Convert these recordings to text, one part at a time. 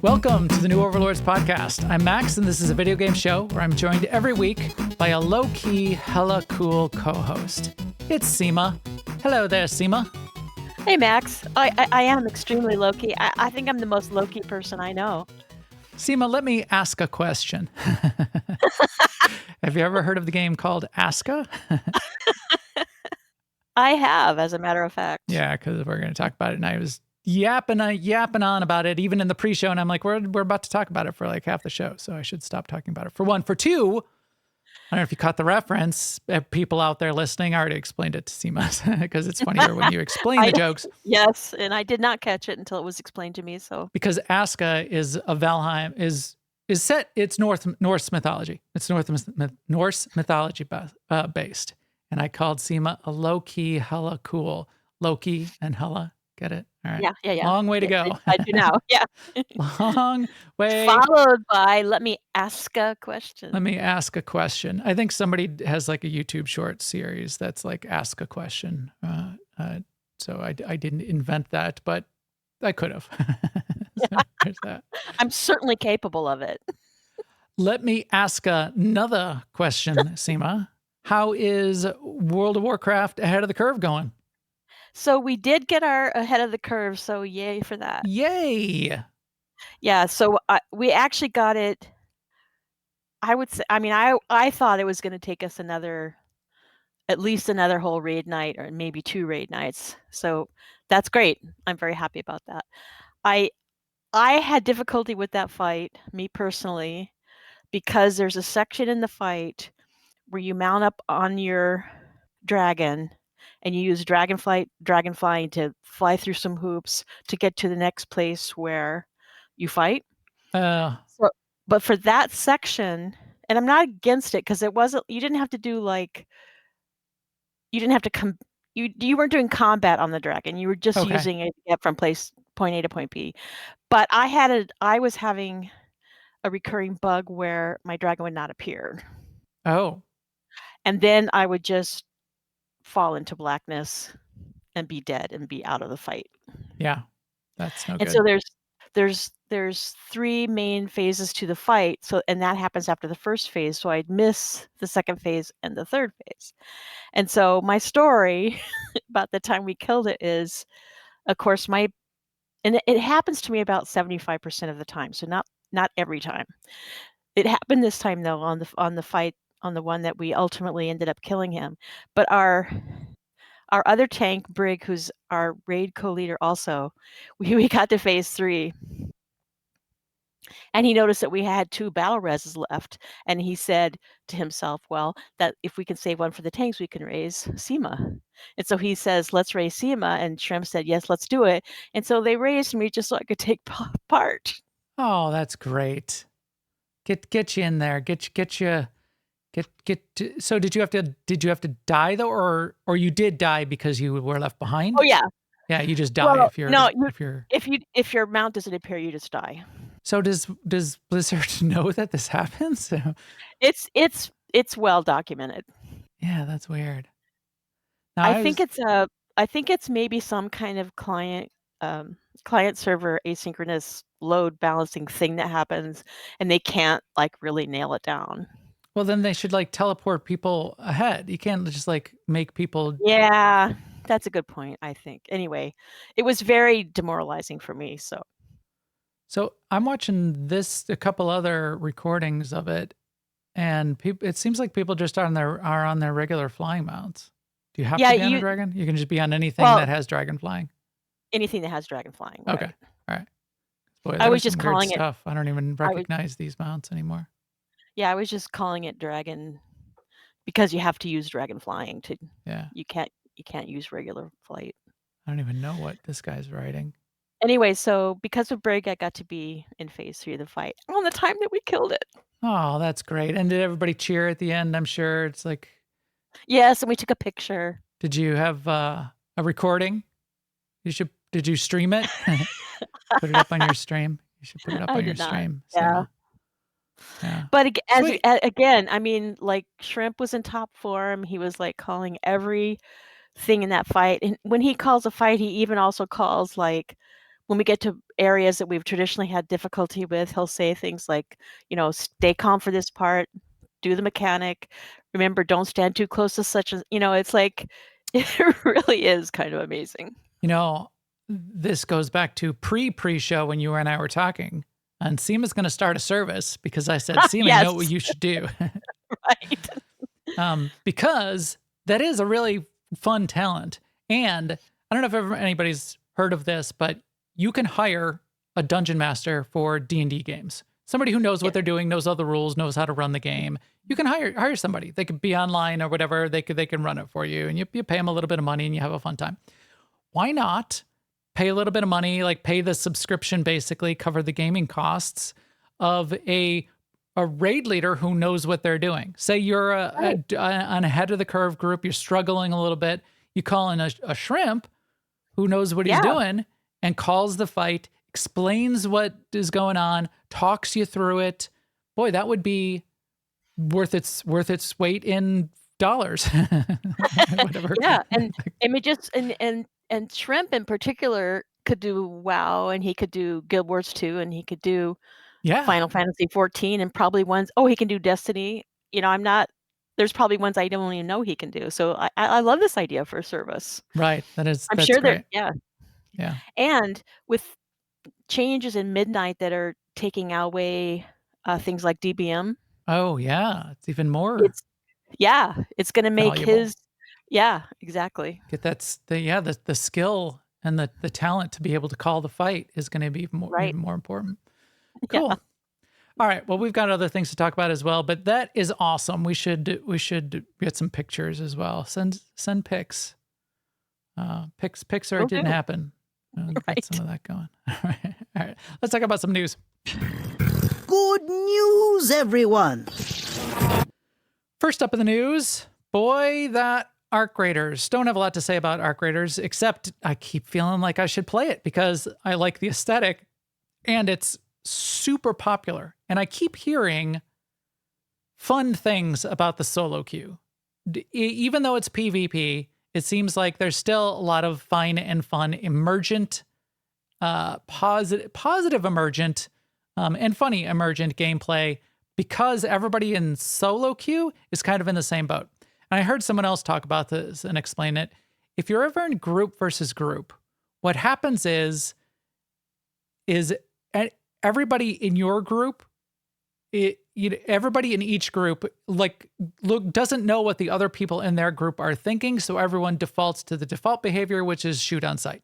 Welcome to the new Overlords Podcast. I'm Max, and this is a video game show where I'm joined every week by a low-key, hella cool co-host. It's Sema. Hello there, Sema. Hey, Max. I am extremely low-key. I think I'm the most low-key person I know. Sema, let me ask a question. Have you ever heard of the game called Aska? I have, as a matter of fact. Yeah, because we're going to talk about it, and I was yapping on about it, even in the pre-show, and I'm like, we're about to talk about it for like half the show, so I should stop talking about it. For one. For two, I don't know if you caught the reference. People out there listening, I already explained it to Sema because it's funnier when you explain the jokes. Yes, and I did not catch it until it was explained to me. So because Aska is a Valheim is set. It's Norse mythology. It's Norse mythology based, and I called Sema a low key, hella cool Loki and hella. Get it? All right. Yeah. Long way to go. I do now. Yeah. Long way. Followed by, let me ask a question. Let me ask a question. I think somebody has like a YouTube short series that's like ask a question. So I didn't invent that, but I could have. So there's that. I'm certainly capable of it. Let me ask another question, Sema. How is World of Warcraft ahead of the curve going? So we did get our ahead of the curve, so yay for that. Yay! Yeah, so we actually got it. I would say, I thought it was going to take us at least another whole raid night, or maybe 2 raid nights. So that's great. I'm very happy about that. I had difficulty with that fight, me personally, because there's a section in the fight where you mount up on your dragon and you use dragon flying to fly through some hoops to get to the next place where you fight. But for that section, and I'm not against it because it wasn't, you didn't have to do like, you didn't have to you weren't doing combat on the dragon. You were just using it to get from point A to point B. But I was having a recurring bug where my dragon would not appear. Oh. And then I would just fall into blackness and be dead and be out of the fight. Yeah. That's no good. And so there's 3 main phases to the fight. And that happens after the first phase. So I'd miss the second phase and the third phase. And so my story about the time we killed it is, of course, and it happens to me about 75% of the time. So not every time. It happened this time though on the fight, on the one that we ultimately ended up killing him. But our other tank, Brig, who's our raid co-leader also, we got to phase 3. And he noticed that we had 2 battle reses left. And he said to himself, well, that if we can save one for the tanks, we can raise Sema. And so he says, let's raise Sema. And Shrimp said, yes, let's do it. And so they raised me just so I could take part. Oh, that's great. Get you in there. So did you have to die though, or you did die because you were left behind? Oh yeah. Yeah, you just die if your mount doesn't appear, you just die. So does Blizzard know that this happens? It's well documented. Yeah, that's weird. Now, I think it's maybe some kind of client server asynchronous load balancing thing that happens, and they can't like really nail it down. Well, then they should like teleport people ahead. You can't just like make people. Yeah, that's a good point, I think. Anyway, it was very demoralizing for me. So I'm watching a couple other recordings of it, and it seems like people just are on their regular flying mounts. Do you have to be on a dragon? You can just be on anything that has dragon flying. Anything that has dragon flying. Right. Okay, all right. Boy, I was just calling it stuff. I don't even recognize these mounts anymore. Yeah, I was just calling it dragon because you have to use dragon flying to. Yeah. You can't use regular flight. I don't even know what this guy's writing. Anyway, so because of Brig, I got to be in phase 3 of the fight on the time that we killed it. Oh, that's great. And did everybody cheer at the end? I'm sure it's like. Yes, and we took a picture. Did you have a recording? Did you stream it? Put it up on your stream. You should put it up on your stream. Yeah. Yeah. But again, I mean, like Shrimp was in top form. He was like calling everything in that fight. And when he calls a fight, he even also calls like when we get to areas that we've traditionally had difficulty with, he'll say things like, stay calm for this part, do the mechanic. Remember, don't stand too close to such as, it's like, it really is kind of amazing. This goes back to pre-show when you and I were talking. And Sema's going to start a service because I said, Sema, you know what you should do. Right. Because that is a really fun talent. And I don't know if anybody's heard of this, but you can hire a dungeon master for D&D games. Somebody who knows what they're doing, knows all the rules, knows how to run the game. You can hire somebody. They could be online or whatever. They can run it for you, and you pay them a little bit of money and you have a fun time. Why not pay a little bit of money, like pay the subscription, basically cover the gaming costs of a raid leader who knows what they're doing. Say you're on a head of the curve group, you're struggling a little bit. You call in a shrimp who knows what he's doing and calls the fight, explains what is going on, talks you through it. Boy, that would be worth its weight in dollars. Whatever. Yeah, and I mean, just and Shrimp in particular could do WoW, and he could do Guild Wars 2, and he could do Final Fantasy 14, and probably ones. Oh, he can do Destiny. I'm not. There's probably ones I don't even know he can do. So I love this idea for a service. Right. That's sure great. that Yeah. And with changes in Midnight that are taking away things like DBM. Oh yeah, it's even more. It's going to make valuable. his. Yeah, exactly. Get the skill and the talent to be able to call the fight is going to be even more important. Cool. Yeah. All right. Well, we've got other things to talk about as well, but that is awesome. We should get some pictures as well. Send pics. Pics or it didn't happen. Get some of that going. All right. Let's talk about some news. Good news, everyone. First up in the news, boy, that Arc Raiders. Don't have a lot to say about Arc Raiders, except I keep feeling like I should play it because I like the aesthetic and it's super popular. And I keep hearing fun things about the solo queue. Even though it's PvP, it seems like there's still a lot of fine and fun, emergent, positive emergent, and funny emergent gameplay because everybody in solo queue is kind of in the same boat. And I heard someone else talk about this and explain it. If you're ever in group versus group, what happens is everybody in your group, everybody in each group doesn't know what the other people in their group are thinking, so everyone defaults to the default behavior, which is shoot on sight.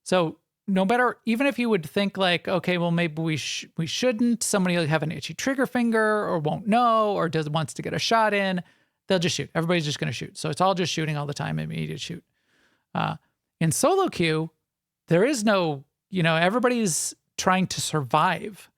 So no matter, even if you would think like, okay, well maybe we shouldn't, somebody will have an itchy trigger finger or won't know or wants to get a shot in, they'll just shoot. Everybody's just going to shoot. So it's all just shooting all the time, immediate shoot. In solo queue, there is no, everybody's trying to survive,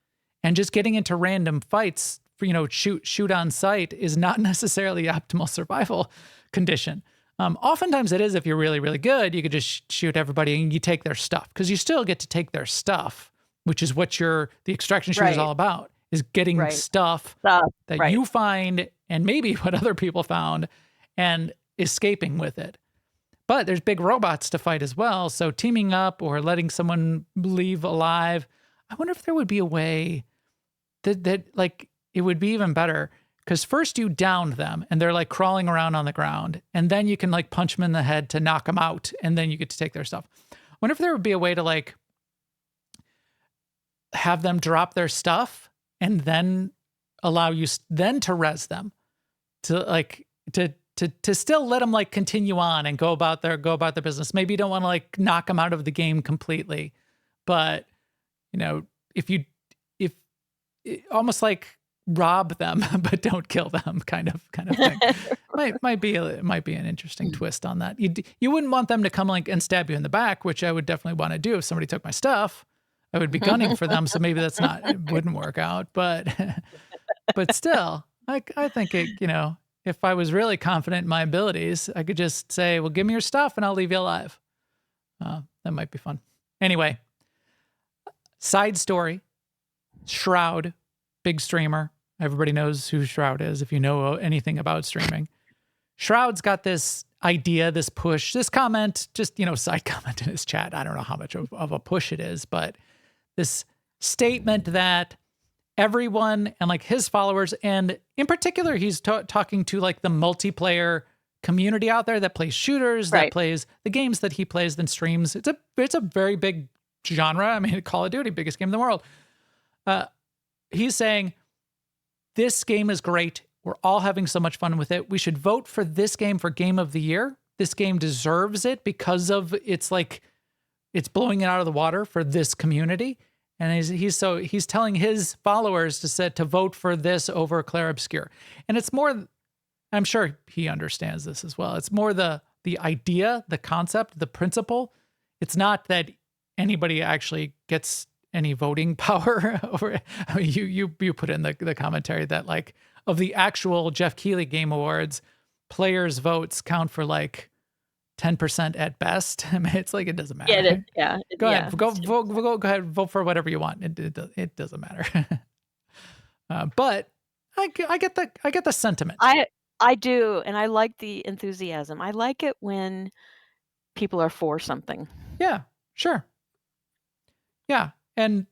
and just getting into random fights for, shoot on sight is not necessarily the optimal survival condition. Oftentimes it is if you're really, really good, you could just shoot everybody and you take their stuff, because you still get to take their stuff, which is what the extraction shooter is all about, is getting stuff that you find and maybe what other people found and escaping with it. But there's big robots to fight as well. So teaming up or letting someone leave alive, I wonder if there would be a way that it would be even better. Because first you downed them and they're like crawling around on the ground, and then you can like punch them in the head to knock them out, and then you get to take their stuff. I wonder if there would be a way to like have them drop their stuff and then allow you then to res them, to still let them like continue on and go about their business. Maybe you don't want to like knock them out of the game completely, but if almost like rob them but don't kill them kind of thing. might be an interesting twist on that. You wouldn't want them to come like and stab you in the back, which I would definitely want to do. If somebody took my stuff, I would be gunning for them, so maybe it wouldn't work out, but still, I think it, if I was really confident in my abilities, I could just say, well, give me your stuff and I'll leave you alive. That might be fun. Anyway, side story, Shroud, big streamer. Everybody knows who Shroud is if you know anything about streaming. Shroud's got this idea, this push, this comment, just, side comment in his chat. I don't know how much of a push it is, but this statement that everyone and like his followers, and in particular, he's talking to like the multiplayer community out there that plays shooters, that plays the games that he plays and streams. It's a very big genre. I mean, Call of Duty, biggest game in the world. He's saying, this game is great. We're all having so much fun with it. We should vote for this game for Game of the Year. This game deserves it because of it's blowing it out of the water for this community. And he's telling his followers to vote for this over Clair Obscur. And it's more, I'm sure he understands this as well. It's more the idea, the concept, the principle. It's not that anybody actually gets any voting power over. I mean, you put in the commentary that like of the actual Jeff Keighley Game Awards, players' votes count for like 10% at best. I mean, it's like, it doesn't matter. Go ahead. Go ahead. Vote for whatever you want. It doesn't matter. But I get the sentiment. I do, and I like the enthusiasm. I like it when people are for something. Yeah, sure. Yeah, and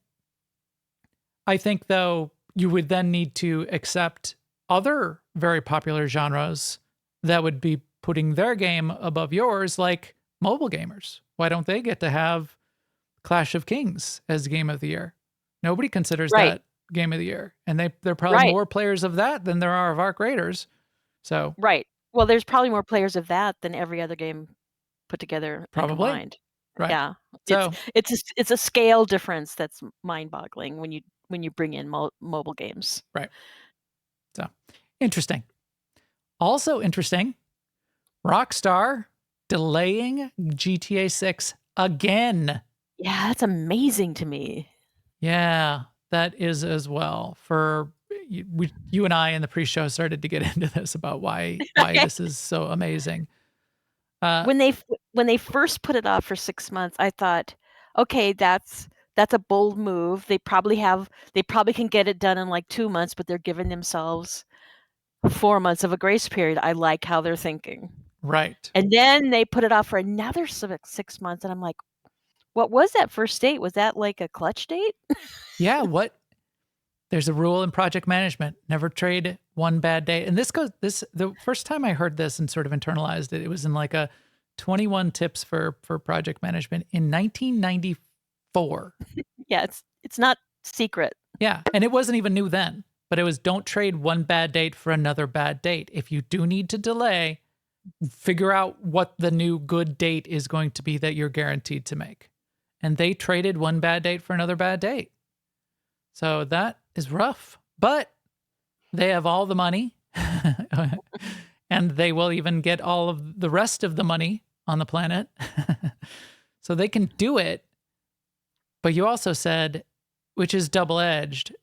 I think though you would then need to accept other very popular genres that would be putting their game above yours, like mobile gamers. Why don't they get to have Clash of Kings as Game of the Year? Nobody considers that Game of the Year. And there are probably more players of that than there are of Arc Raiders. So Well, there's probably more players of that than every other game put together and combined. Right. Yeah. So it's a scale difference that's mind-boggling when you bring in mobile games. Right. So interesting. Also interesting, Rockstar delaying GTA 6 again. Yeah, that's amazing to me. Yeah, that is as well. You and I in the pre-show started to get into this about why this is so amazing. When they first put it off for 6 months, I thought, okay, that's a bold move. They probably can get it done in like 2 months, but they're giving themselves 4 months of a grace period. I like how they're thinking. Right. And then they put it off for another 6 months, and I'm like, what was that first date? Was that like a clutch date? Yeah, there's a rule in project management, never trade one bad day. And the first time I heard this and sort of internalized it, it was in like a 21 tips for project management in 1994. Yeah, it's not secret. Yeah, and it wasn't even new then, but it was don't trade one bad date for another bad date. If you do need to delay, figure out what the new good date is going to be that you're guaranteed to make. And they traded one bad date for another bad date. So that is rough, but they have all the money and they will even get all of the rest of the money on the planet. So they can do it. But you also said, which is double-edged,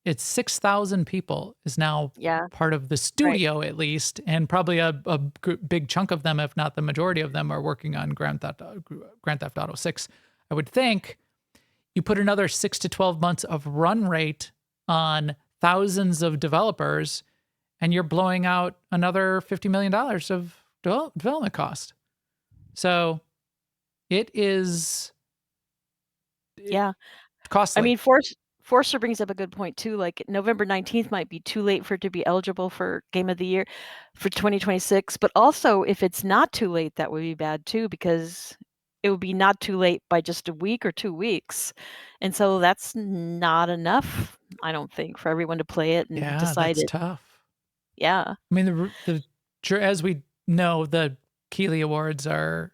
it's 6,000 people is now part of the studio at least, and probably a big chunk of them, if not the majority of them, are working on Grand Theft Auto 6. I would think you put another 6 to 12 months of run rate on thousands of developers, and you're blowing out another $50 million of development cost. So it is costly. I mean, Forster brings up a good point too. Like November 19th might be too late for it to be eligible for Game of the Year for 2026. But also, if it's not too late, that would be bad too, because it would be not too late by just a week or 2 weeks. And so that's not enough, I don't think, for everyone to play it and decide that's it. tough. Yeah. I mean, as we know, the Keighley Awards are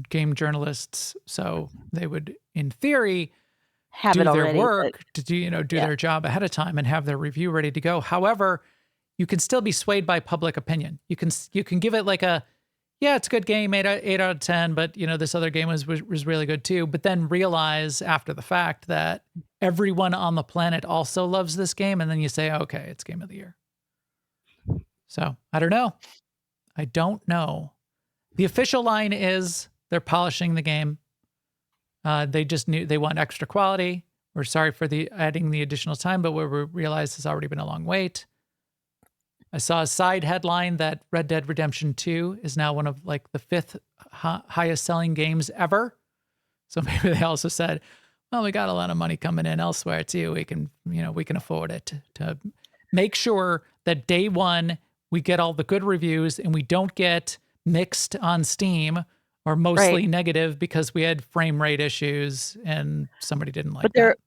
game journalists, so they would, in theory, have do it their already, work to do their job ahead of time and have their review ready to go. However, you can still be swayed by public opinion. You can give it like it's a good game, 8 out of 10, but this other game was really good too. But then realize after the fact that everyone on the planet also loves this game, and then you say, okay, it's Game of the Year. So I don't know. The official line is they're polishing the game. They want extra quality. We're sorry for adding the additional time, but we realize it's already been a long wait. I saw a side headline that Red Dead Redemption 2 is now one of like the 5th highest selling games ever. So maybe they also said, well, we got a lot of money coming in elsewhere too. We can afford it to make sure that day one we get all the good reviews and we don't get mixed on Steam or mostly negative because we had frame rate issues and somebody didn't like that.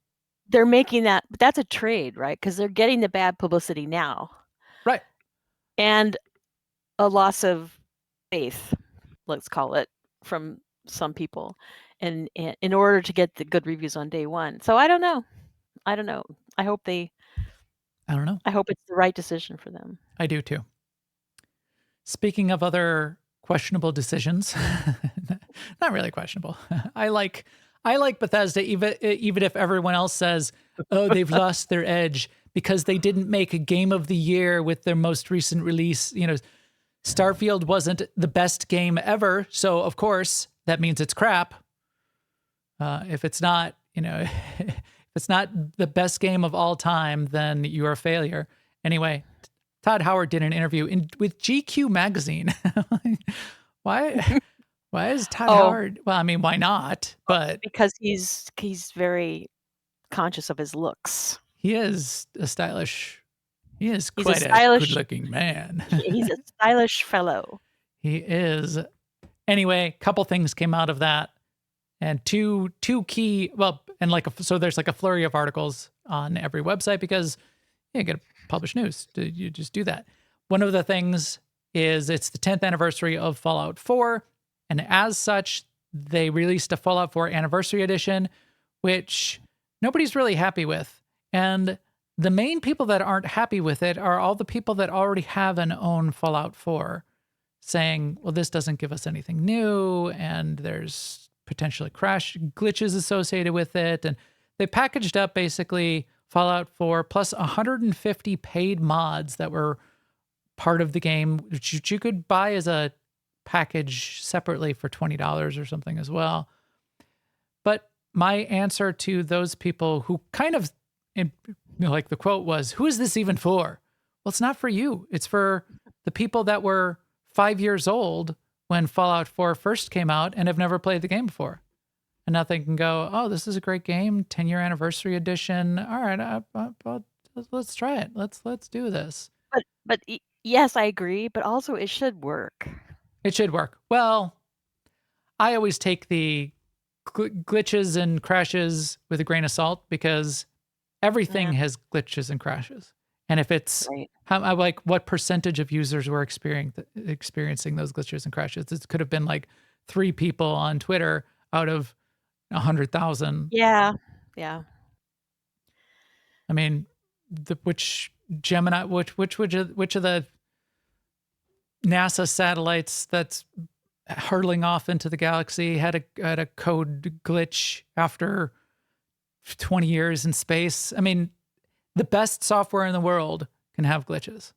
They're making that, but that's a trade, right? Because they're getting the bad publicity now. Right. And a loss of faith, let's call it, from some people, and in order to get the good reviews on day one. So I don't know. I don't know. I hope it's the right decision for them. I do too. Speaking of other questionable decisions, not really questionable. I like Bethesda, even if everyone else says, oh, they've lost their edge because they didn't make a game of the year with their most recent release. Starfield wasn't the best game ever. So of course that means it's crap. If it's not, if it's not the best game of all time, then you're a failure. Anyway, Todd Howard did an interview with GQ magazine. Why is Todd Howard? Well, I mean, why not? But because he's very conscious of his looks. He is quite a good-looking man. He's a stylish fellow. He is. Anyway, couple things came out of that, and two key. Well, and so there's like a flurry of articles on every website because you get to publish news. You just do that. One of the things is it's the 10th anniversary of Fallout 4, and as such, they released a Fallout 4 Anniversary Edition, which nobody's really happy with. And the main people that aren't happy with it are all the people that already have and own Fallout 4, saying, well, this doesn't give us anything new, and there's potentially crash glitches associated with it. And they packaged up basically Fallout 4 plus 150 paid mods that were part of the game, which you could buy as a package separately for $20 or something as well. But my answer to those people who kind of, like the quote was, who is this even for? Well, it's not for you. It's for the people that were 5 years old when Fallout 4 first came out and have never played the game before. And now they can go, oh, this is a great game, 10-year anniversary edition. All right, let's try it. Let's do this. But yes, I agree. But also, it should work. It should work. Well, I always take the glitches and crashes with a grain of salt because everything has glitches and crashes. And if it's what percentage of users were experiencing those glitches and crashes? It could have been like 3 people on Twitter out of 100,000. Yeah. I mean, which Gemini, which of the NASA satellites that's hurtling off into the galaxy had a code glitch after 20 years in space? I mean, the best software in the world can have glitches.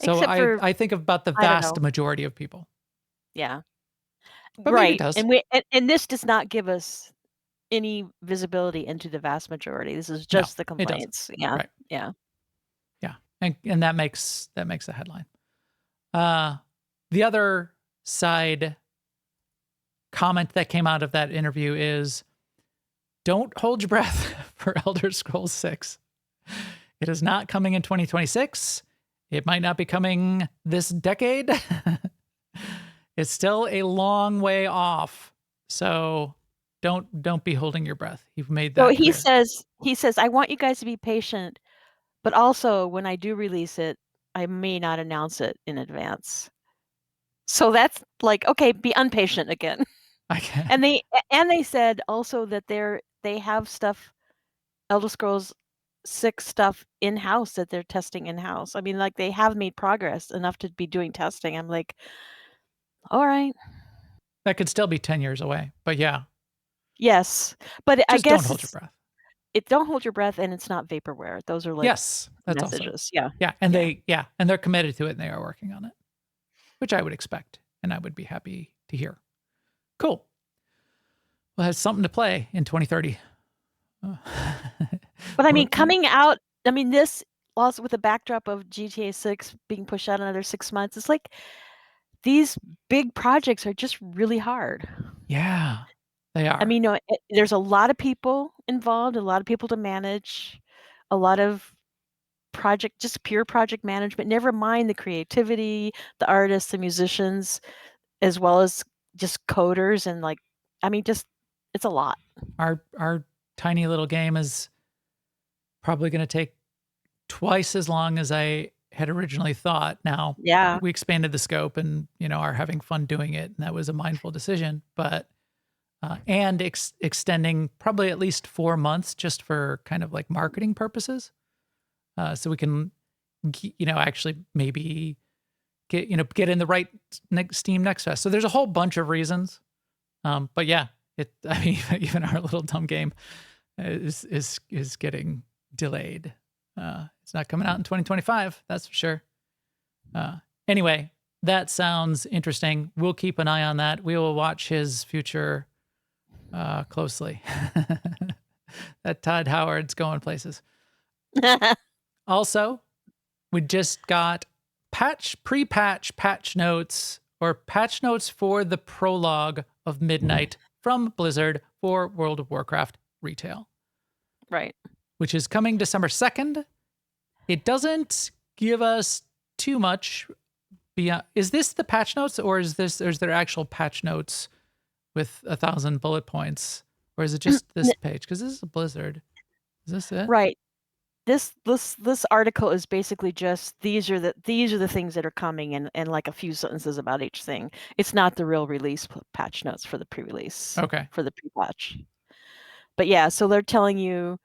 So I think about the vast majority of people. Yeah. But maybe it does. And this does not give us any visibility into the vast majority. This is just the complaints. Yeah. Right. Yeah. Yeah. And that makes a headline. The other side comment that came out of that interview is, don't hold your breath for Elder Scrolls 6. It is not coming in 2026. It might not be coming this decade. It's still a long way off. So don't be holding your breath. You've made that clear. He says, I want you guys to be patient, but also when I do release it, I may not announce it in advance. So that's like, okay, be impatient again. And they said also that they have stuff, Elder Scrolls 6 stuff in-house that they're testing in-house. I mean, like, they have made progress enough to be doing testing. I'm like, all right. That could still be 10 years away, but yeah. Yes, but just I guess don't hold your breath. Don't hold your breath, and it's not vaporware. Those are like that's messages. Also, yeah, and they're committed to it, and they are working on it, which I would expect, and I would be happy to hear. Cool. Well, it has something to play in 2030. But I mean, coming out. I mean, this also with the backdrop of GTA 6 being pushed out another 6 months, it's like these big projects are just really hard. Yeah, they I are. mean, there's a lot of people involved, a lot of people to manage, a lot of just pure project management, never mind the creativity, the artists, the musicians, as well as just coders and like, I mean, just it's a lot. Our tiny little game is probably going to take twice as long as I had originally thought. Now, Yeah. we expanded the scope and, are having fun doing it, and that was a mindful decision, but and extending probably at least 4 months just for kind of like marketing purposes. So we can, actually maybe get in the right Steam Next Fest. So there's a whole bunch of reasons. But yeah, I mean, even our little dumb game is getting delayed. It's not coming out in 2025. That's for sure. Anyway, that sounds interesting. We'll keep an eye on that. We will watch his future closely. That Todd Howard's going places. Also, we just got pre-patch patch notes or patch notes for the prologue of Midnight from Blizzard for World of Warcraft retail. Right. Which is coming December 2nd. It doesn't give us too much beyond. Is this the patch notes, or is there actual patch notes with 1,000 bullet points, or is it just this page? Because this is a Blizzard. Is this it? Right. This article is basically just these are the things that are coming and like a few sentences about each thing. It's not the real release patch notes for the pre-release. Okay. For the pre-patch. But yeah, so they're telling you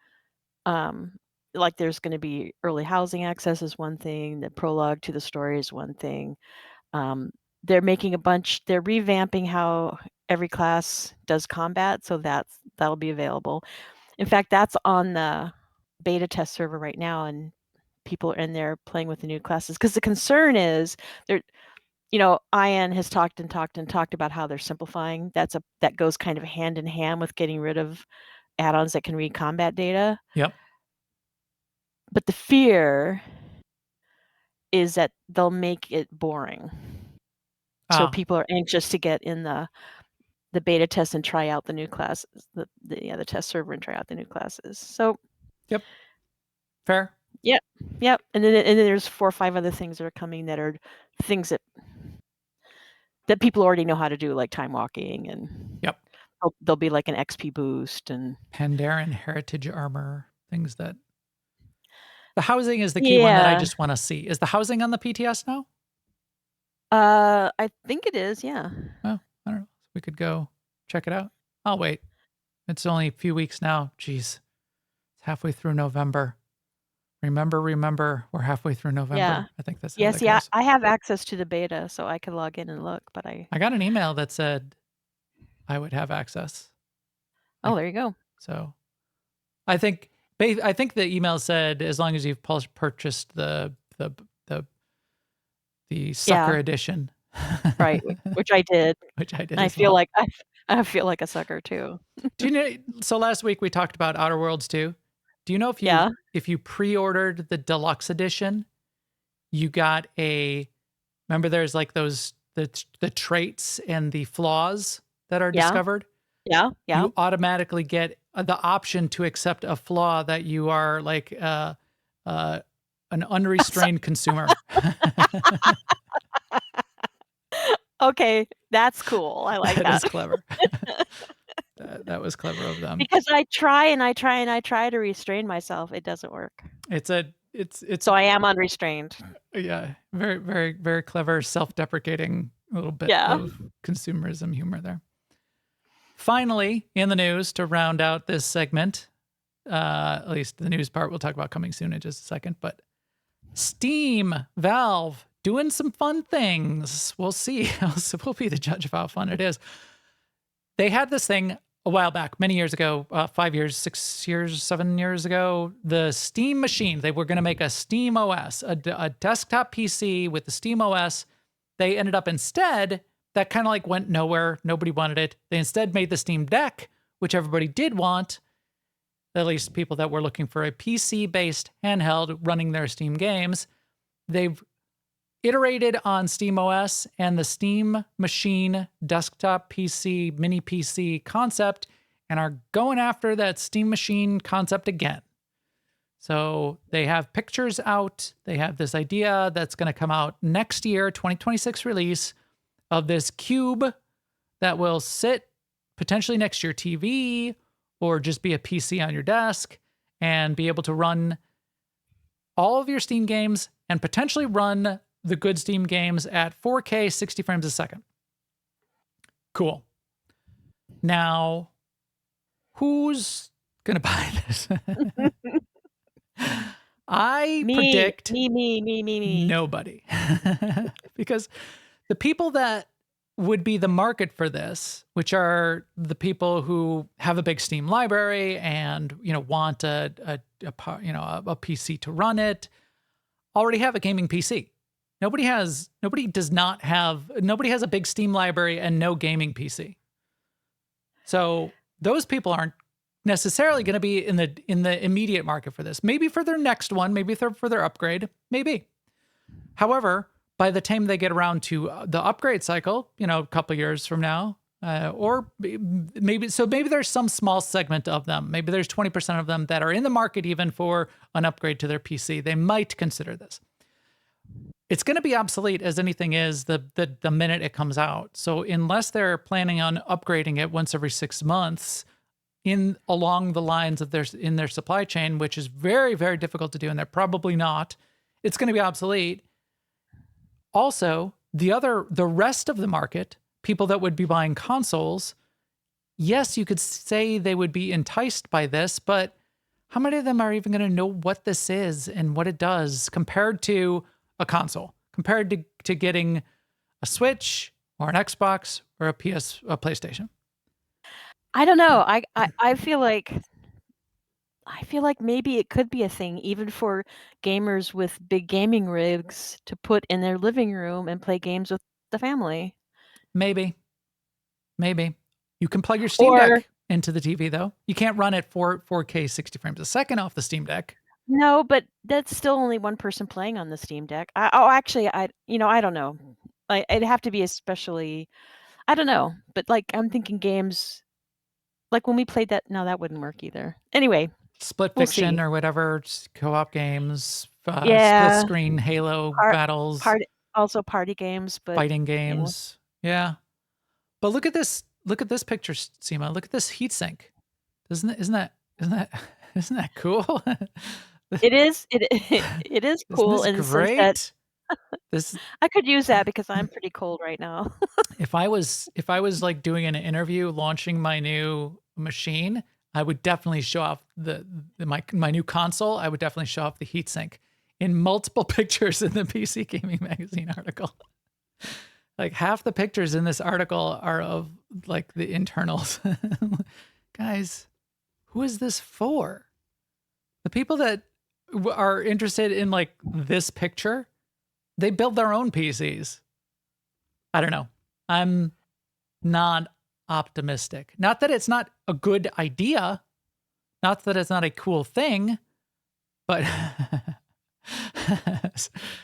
like there's going to be early housing access is one thing, the prologue to the story is one thing. They're revamping how every class does combat, so that'll be available. In fact, that's on the beta test server right now, and people are in there playing with the new classes because the concern is Ian has talked about how they're simplifying. That goes kind of hand in hand with getting rid of add-ons that can read combat data. Yep. But the fear is that they'll make it boring. So people are anxious to get in the beta test and try out the new classes, the test server and try out the new classes. So, yep, fair. Yep. And then there's 4 or 5 other things that are coming that are things that people already know how to do, like time walking, and yep, there'll be like an XP boost and Pandaren heritage armor, things that. The housing is the key one that I just want to see. Is the housing on the PTS now? I think it is, yeah. Oh, I don't know. We could go check it out. I'll wait. It's only a few weeks now. Jeez. It's halfway through November. Remember, we're halfway through November. Yeah. I think that's Yes, yeah. I have access to the beta, so I can log in and look, but I got an email that said I would have access. Oh, there you go. So I think the email said as long as you've purchased the sucker edition. Right, which I did. And I feel like I feel like a sucker too. Do you know? So last week we talked about Outer Worlds 2. Do you know if you pre-ordered the deluxe edition, you got remember there's like those the traits and the flaws that are discovered? Yeah. You automatically get the option to accept a flaw that you are like an unrestrained consumer. Okay, that's cool. I like that. That is clever. That was clever of them. Because I try to restrain myself. It doesn't work. It's so I am unrestrained. Yeah, very, very, very clever, self-deprecating little bit of consumerism humor there. Finally, in the news to round out this segment, at least the news part we'll talk about coming soon in just a second, but Steam, Valve, doing some fun things. We'll see. We'll be the judge of how fun it is. They had this thing a while back, many years ago, 5 years, 6 years, 7 years ago, the Steam machine. They were going to make a Steam OS, a desktop PC with the Steam OS. They ended up instead, that kind of like went nowhere. Nobody wanted it. They instead made the Steam Deck, which everybody did want. at least people that were looking for a PC-based handheld running their Steam games. They've iterated on SteamOS and the Steam Machine desktop PC, mini PC concept, and are going after that Steam Machine concept again. So they have pictures out. They have this idea that's going to come out next year, 2026 release, of this cube that will sit potentially next to your TV or just be a PC on your desk and be able to run all of your Steam games and potentially run the good Steam games at 4K 60 frames a second. Cool. Now, who's going to buy this? I predict me. nobody. Because the people that would be the market for this, which are the people who have a big Steam library and, want a PC to run it, already have a gaming PC. Nobody has a big Steam library and no gaming PC. So those people aren't necessarily going to be in the immediate market for this. Maybe for their next one, maybe for their upgrade, maybe. However, by the time they get around to the upgrade cycle, a couple years from now, or maybe there's some small segment of them. Maybe there's 20% of them that are in the market even for an upgrade to their PC. They might consider this. It's going to be obsolete as anything is the minute it comes out. So unless they're planning on upgrading it once every 6 months along the lines of their supply chain, which is very, very difficult to do, and they're probably not, it's going to be obsolete. Also, the rest of the market, people that would be buying consoles, yes, you could say they would be enticed by this, but how many of them are even going to know what this is and what it does compared to a console, compared to getting a Switch or an Xbox or a PlayStation? I don't know. I feel like maybe it could be a thing even for gamers with big gaming rigs to put in their living room and play games with the family. Maybe. You can plug your Steam Deck into the TV though. You can't run it 4K 60 frames a second off the Steam Deck. No, but that's still only one person playing on the Steam Deck. Actually, I don't know. It'd have to be especially, I don't know. But I'm thinking games, like when we played that, no, that wouldn't work either. Anyway. Split Fiction or whatever, co-op games, yeah, split screen Halo battles. Also party games, but fighting games. Yeah. But look at this picture, Sema. Look at this heatsink. Isn't that cool? It is. It is cool. Isn't this great? I could use that because I'm pretty cold right now. If I was like doing an interview launching my new machine, I would definitely show off my new console. I would definitely show off the heatsink in multiple pictures in the PC Gaming Magazine article. Like half the pictures in this article are of like the internals. Guys, who is this for? The people that are interested in like this picture, they build their own PCs. I don't know. I'm not optimistic. Not that it's not a good idea. Not that it's not a cool thing. But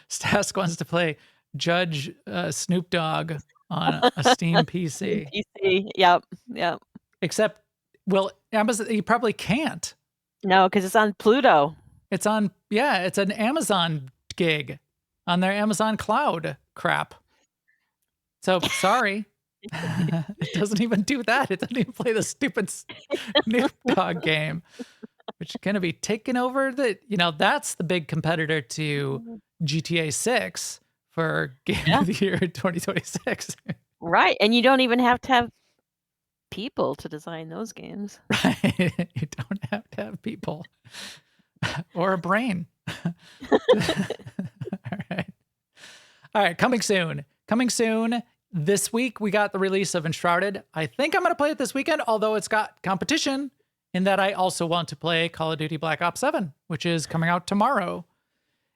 Stask wants to play Judge Snoop Dogg on a Steam PC. Yep. Except, well, Amazon, you probably can't. No, because it's on Pluto. It's an Amazon gig on their Amazon cloud crap. So sorry. It doesn't even do that. It doesn't even play the stupid Snoop Dogg game, which is going to be taking over that's the big competitor to GTA 6 for Game of the Year 2026. Right. And you don't even have to have people to design those games. Right. You don't have to have people or a brain. All right. Coming soon. This week, we got the release of Enshrouded. I think I'm going to play it this weekend, although it's got competition in that I also want to play Call of Duty Black Ops 7, which is coming out tomorrow.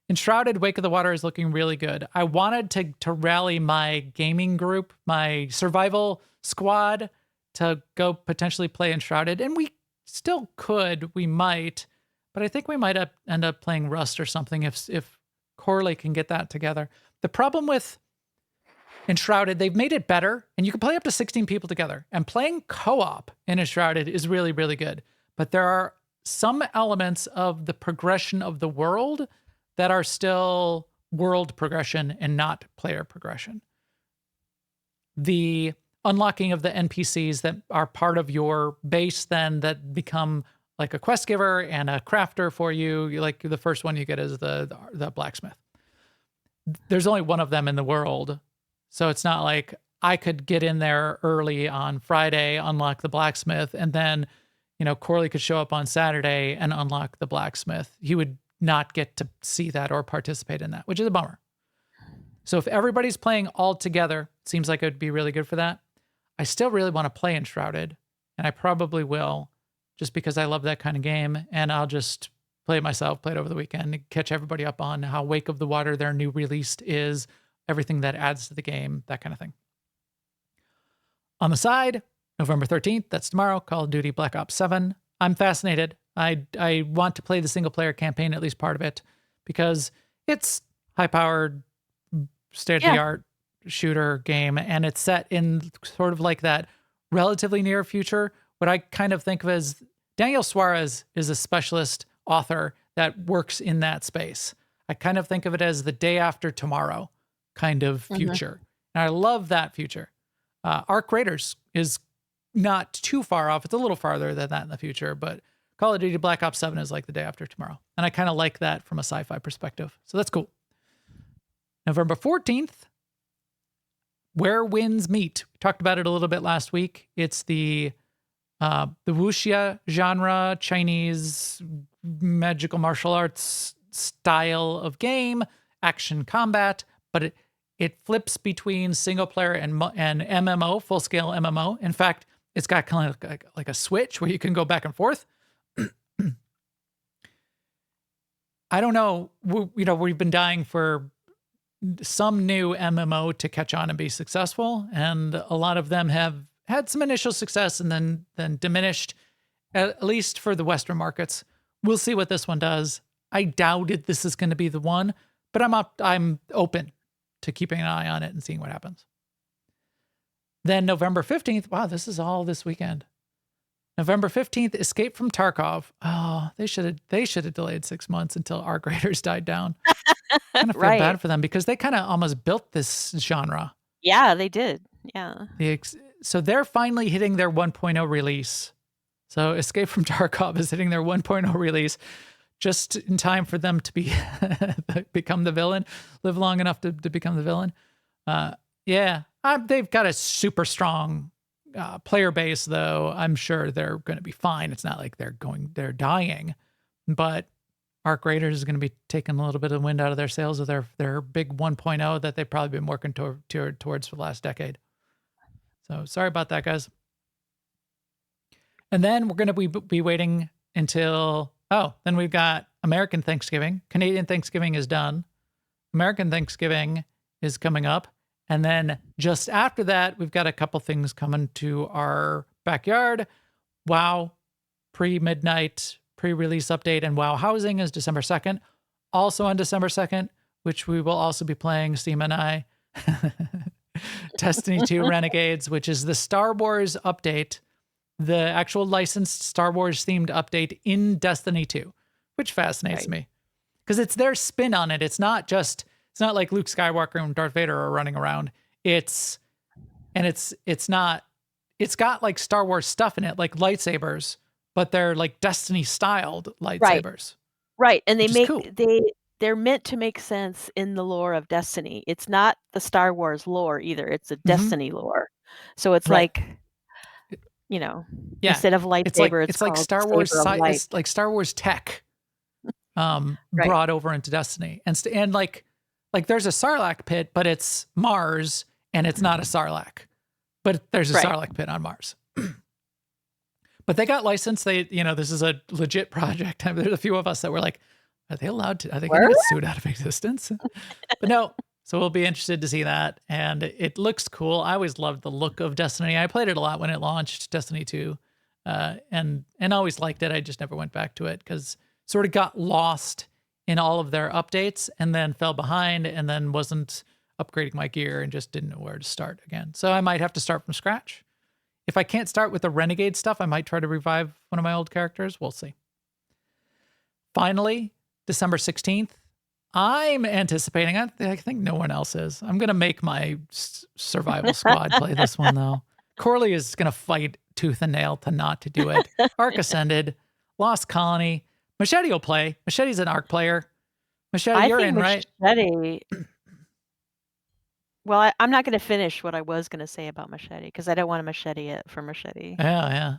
Enshrouded Wake of the Water is looking really good. I wanted to rally my gaming group, my survival squad, to go potentially play Enshrouded, and we still could, we might, but I think we might end up playing Rust or something if Corley can get that together. The problem with Enshrouded, they've made it better, and you can play up to 16 people together. And playing co-op in Enshrouded is really, really good. But there are some elements of the progression of the world that are still world progression and not player progression. The unlocking of the NPCs that are part of your base then that become like a quest giver and a crafter for you. Like the first one you get is the blacksmith. There's only one of them in the world. So it's not like I could get in there early on Friday, unlock the blacksmith, and then, Corley could show up on Saturday and unlock the blacksmith. He would not get to see that or participate in that, which is a bummer. So if everybody's playing all together, it seems like it would be really good for that. I still really want to play Enshrouded, and I probably will, just because I love that kind of game, and I'll just play it myself, play it over the weekend, and catch everybody up on how Wake of the Water, their new release, is, everything that adds to the game, that kind of thing. On the side, November 13th, that's tomorrow, Call of Duty Black Ops 7. I'm fascinated. I want to play the single-player campaign, at least part of it, because it's high-powered, state-of-the-art shooter game, and it's set in sort of like that relatively near future. What I kind of think of as Daniel Suarez is a specialist author that works in that space. I kind of think of it as the day after tomorrow kind of future. And I love that future. Arc Raiders is not too far off. It's a little farther than that in the future, but Call of Duty Black Ops 7 is like the day after tomorrow. And I kind of like that from a sci-fi perspective. So that's cool. November 14th, Where Winds Meet. We talked about it a little bit last week. It's the wuxia genre, Chinese magical martial arts style of game, action combat, but it flips between single player and MMO, full scale MMO. In fact, it's got kind of like a switch where you can go back and forth. I don't know. We've been dying for some new MMO to catch on and be successful, and a lot of them have had some initial success and then diminished, at least for the Western markets. We'll see what this one does. I doubted this is going to be the one, but I'm open to keeping an eye on it and seeing what happens. Then November 15th, wow, this is all this weekend. November 15th, Escape from Tarkov. Oh, they should have delayed 6 months until Arc Raiders died down. I kind of feel bad for them because they kind of almost built this genre. Yeah, they did. Yeah. So they're finally hitting their 1.0 release. So Escape from Tarkov is hitting their 1.0 release just in time for them to become the villain, live long enough to become the villain. They've got a super strong player base, though. I'm sure they're going to be fine. It's not like they're dying, but Arc Raiders is going to be taking a little bit of wind out of their sails of their big 1.0 that they've probably been working towards for the last decade. So sorry about that, guys. And then we're going to be waiting until, then we've got American Thanksgiving. Canadian Thanksgiving is done. American Thanksgiving is coming up. And then just after that, we've got a couple things coming to our backyard. WoW pre-midnight, pre-release update, and WoW Housing is December 2nd. Also on December 2nd, which we will also be playing, Sema and I, Destiny 2 Renegades, which is the Star Wars update, the actual licensed Star Wars themed update in Destiny 2, which fascinates me because it's their spin on it. It's not like Luke Skywalker and Darth Vader are running around. It's got like Star Wars stuff in it, like lightsabers, but they're like Destiny styled lightsabers. Right. And they're meant to make sense in the lore of Destiny. It's not the Star Wars lore either. It's a Destiny lore. So it's instead of lightsaber, it's like Star Wars it's like Star Wars tech brought over into Destiny. And like there's a Sarlacc pit, but it's Mars and it's not a Sarlacc. But there's a Sarlacc pit on Mars. But they got licensed. This is a legit project. There's a few of us that were like, are they allowed to? Are they going to get sued out of existence? But no. So we'll be interested to see that. And it looks cool. I always loved the look of Destiny. I played it a lot when it launched, Destiny 2. and always liked it. I just never went back to it because sort of got lost in all of their updates and then fell behind and then wasn't upgrading my gear and just didn't know where to start again. So I might have to start from scratch. If I can't start with the Renegade stuff, I might try to revive one of my old characters. We'll see. Finally, December 16th, I'm anticipating, I think no one else is. I'm going to make my survival squad play this one, though. Corley is going to fight tooth and nail to not to do it. Ark Ascended, Lost Colony. Machete will play. Machete's an Ark player. Machete, you're in, right? Machete. Well, I'm not going to finish what I was going to say about Machete because I don't want to machete it for Machete. Yeah.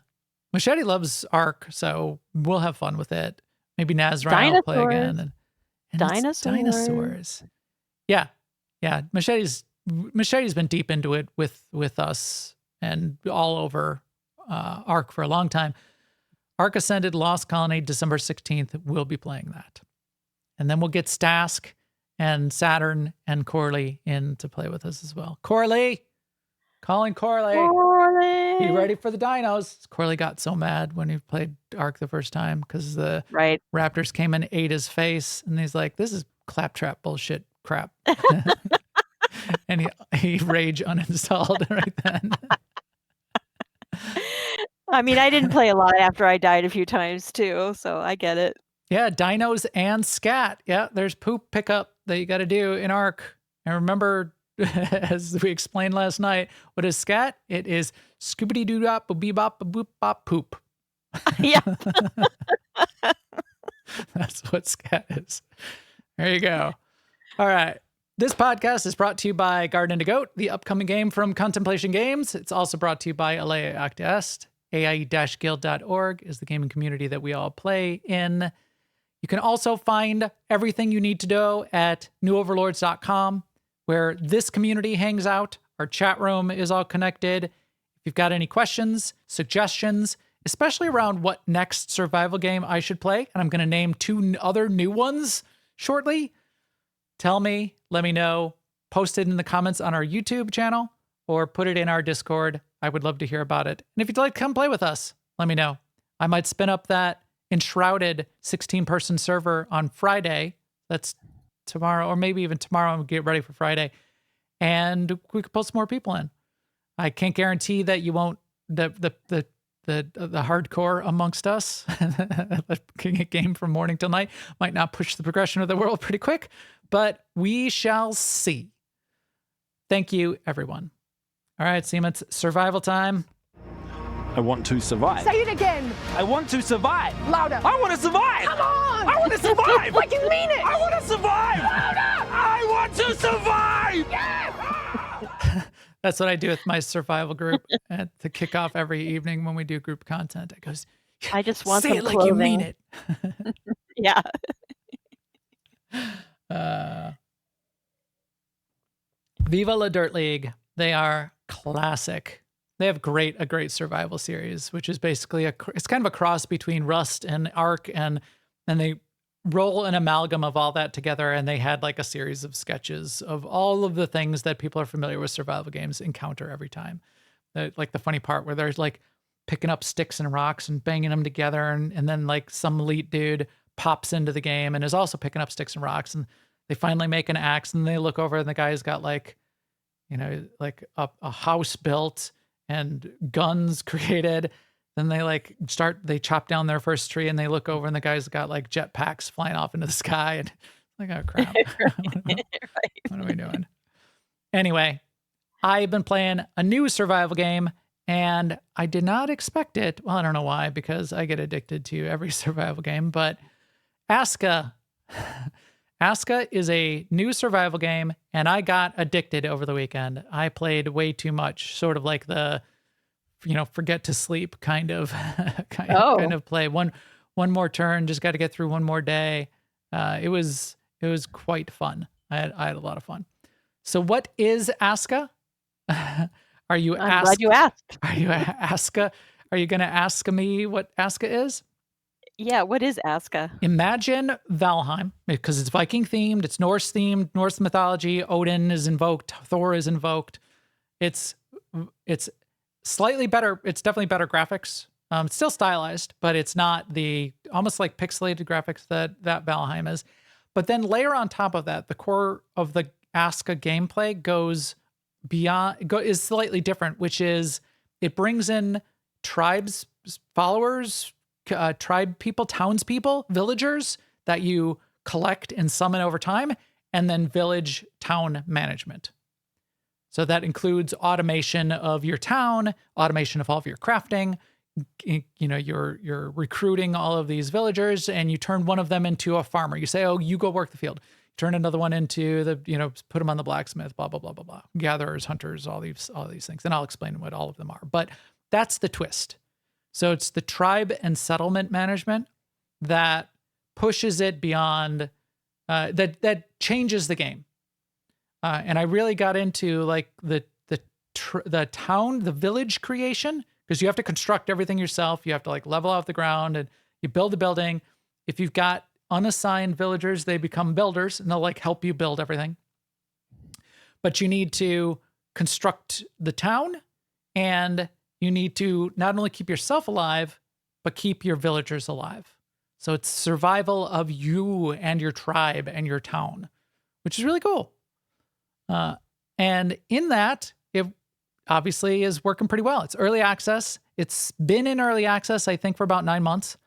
Machete loves Ark, so we'll have fun with it. Maybe Nazrine will play again. And dinosaurs. Yeah. Machete's been deep into it with us and all over Ark for a long time. Ark Ascended, Lost Colony, December 16th. We'll be playing that. And then we'll get Stask and Saturn and Corley in to play with us as well. Corley! Calling Corley. Corley! Be ready for the dinos. Corley got so mad when he played Ark the first time because the Raptors came and ate his face. And he's like, this is claptrap bullshit crap. And he rage uninstalled right then. I mean, I didn't play a lot after I died a few times too, so I get it. Yeah, dinos and scat. Yeah, there's poop pickup that you got to do in Ark. And remember, as we explained last night, what is scat? It is scoobity-doo-dop, boop-bop, boop-bop, poop. Yeah. That's what scat is. There you go. All right. This podcast is brought to you by Garden to Goat, the upcoming game from Contemplation Games. It's also brought to you by Alea Acta Est. AIE-guild.org is the gaming community that we all play in. You can also find everything you need to know at newoverlords.com, where this community hangs out. Our chat room is all connected. If you've got any questions, suggestions, especially around what next survival game I should play, and I'm going to name 2 other new ones shortly, tell me, let me know, post it in the comments on our YouTube channel or put it in our Discord. I would love to hear about it. And if you'd like to come play with us, let me know. I might spin up that enshrouded 16-person server on Friday. That's tomorrow, or maybe even tomorrow, and get ready for Friday. And we could put some more people in. I can't guarantee that you won't, the hardcore amongst us, playing a game from morning till night, might not push the progression of the world pretty quick, but we shall see. Thank you, everyone. All right, Sema, it's survival time. I want to survive. Say it again. I want to survive. Louder. I want to survive. Come on. I want to survive. Like you mean it. I want to survive. Louder. I want to survive. Yeah. That's what I do with my survival group to kick off every evening when we do group content. It goes, I just want say some it like clothing. you mean it. Yeah. Viva La Dirt League. They are classic. They have a great survival series, which is basically it's kind of a cross between Rust and Ark, and they roll an amalgam of all that together, and they had like a series of sketches of all of the things that people are familiar with survival games encounter every time. Like the funny part where there's like picking up sticks and rocks and banging them together, and then like some elite dude pops into the game and is also picking up sticks and rocks, and they finally make an axe, and they look over and the guy's got like, you know, like a house built and guns created. Then they chop down their first tree, and they look over and the guy's got like jetpacks flying off into the sky, and like, oh crap. What are we doing? Anyway, I've been playing a new survival game, and I did not expect it. Well, I don't know why, because I get addicted to every survival game, but Aska is a new survival game, and I got addicted over the weekend. I played way too much, sort of like the, forget to sleep kind of play. One more turn, just got to get through one more day. It was quite fun. I had a lot of fun. So what is Aska? Are you I'm glad you asked. Are you Aska? Are you going to ask me what Aska is? Yeah, what is Aska? Imagine Valheim, because it's Viking themed, it's Norse themed, Norse mythology. Odin is invoked, Thor is invoked. It's slightly better. It's definitely better graphics. Still stylized, but it's not the almost like pixelated graphics that Valheim is. But then layer on top of that, the core of the Aska gameplay goes beyond, is slightly different, which is it brings in tribes, followers, tribe people, townspeople, villagers that you collect and summon over time, and then village town management. So that includes automation of your town, automation of all of your crafting. You're recruiting all of these villagers, and you turn one of them into a farmer. You say, oh, you go work the field. Turn another one into put them on the blacksmith, blah, blah, blah, blah, blah. Gatherers, hunters, all these things. And I'll explain what all of them are. But that's the twist. So it's the tribe and settlement management that pushes it beyond, that changes the game. And I really got into like the town, the village creation, because you have to construct everything yourself. You have to like level out the ground and you build a building. If you've got unassigned villagers, they become builders and they'll like help you build everything. But you need to construct the town, and you need to not only keep yourself alive, but keep your villagers alive. So it's survival of you and your tribe and your town, which is really cool. And in that, it obviously is working pretty well. It's early access. It's been in early access, I think, for about 9 months.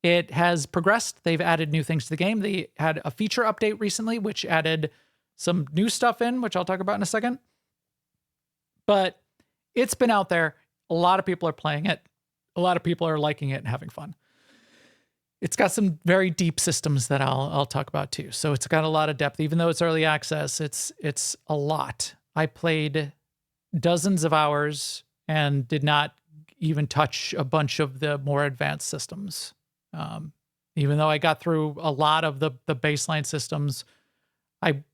It has progressed. They've added new things to the game. They had a feature update recently, which added some new stuff in, which I'll talk about in a second. But it's been out there. A lot of people are playing it. A lot of people are liking it and having fun. It's got some very deep systems that I'll talk about too. So it's got a lot of depth. Even though it's early access, it's a lot. I played dozens of hours and did not even touch a bunch of the more advanced systems. Even though I got through a lot of the baseline systems, I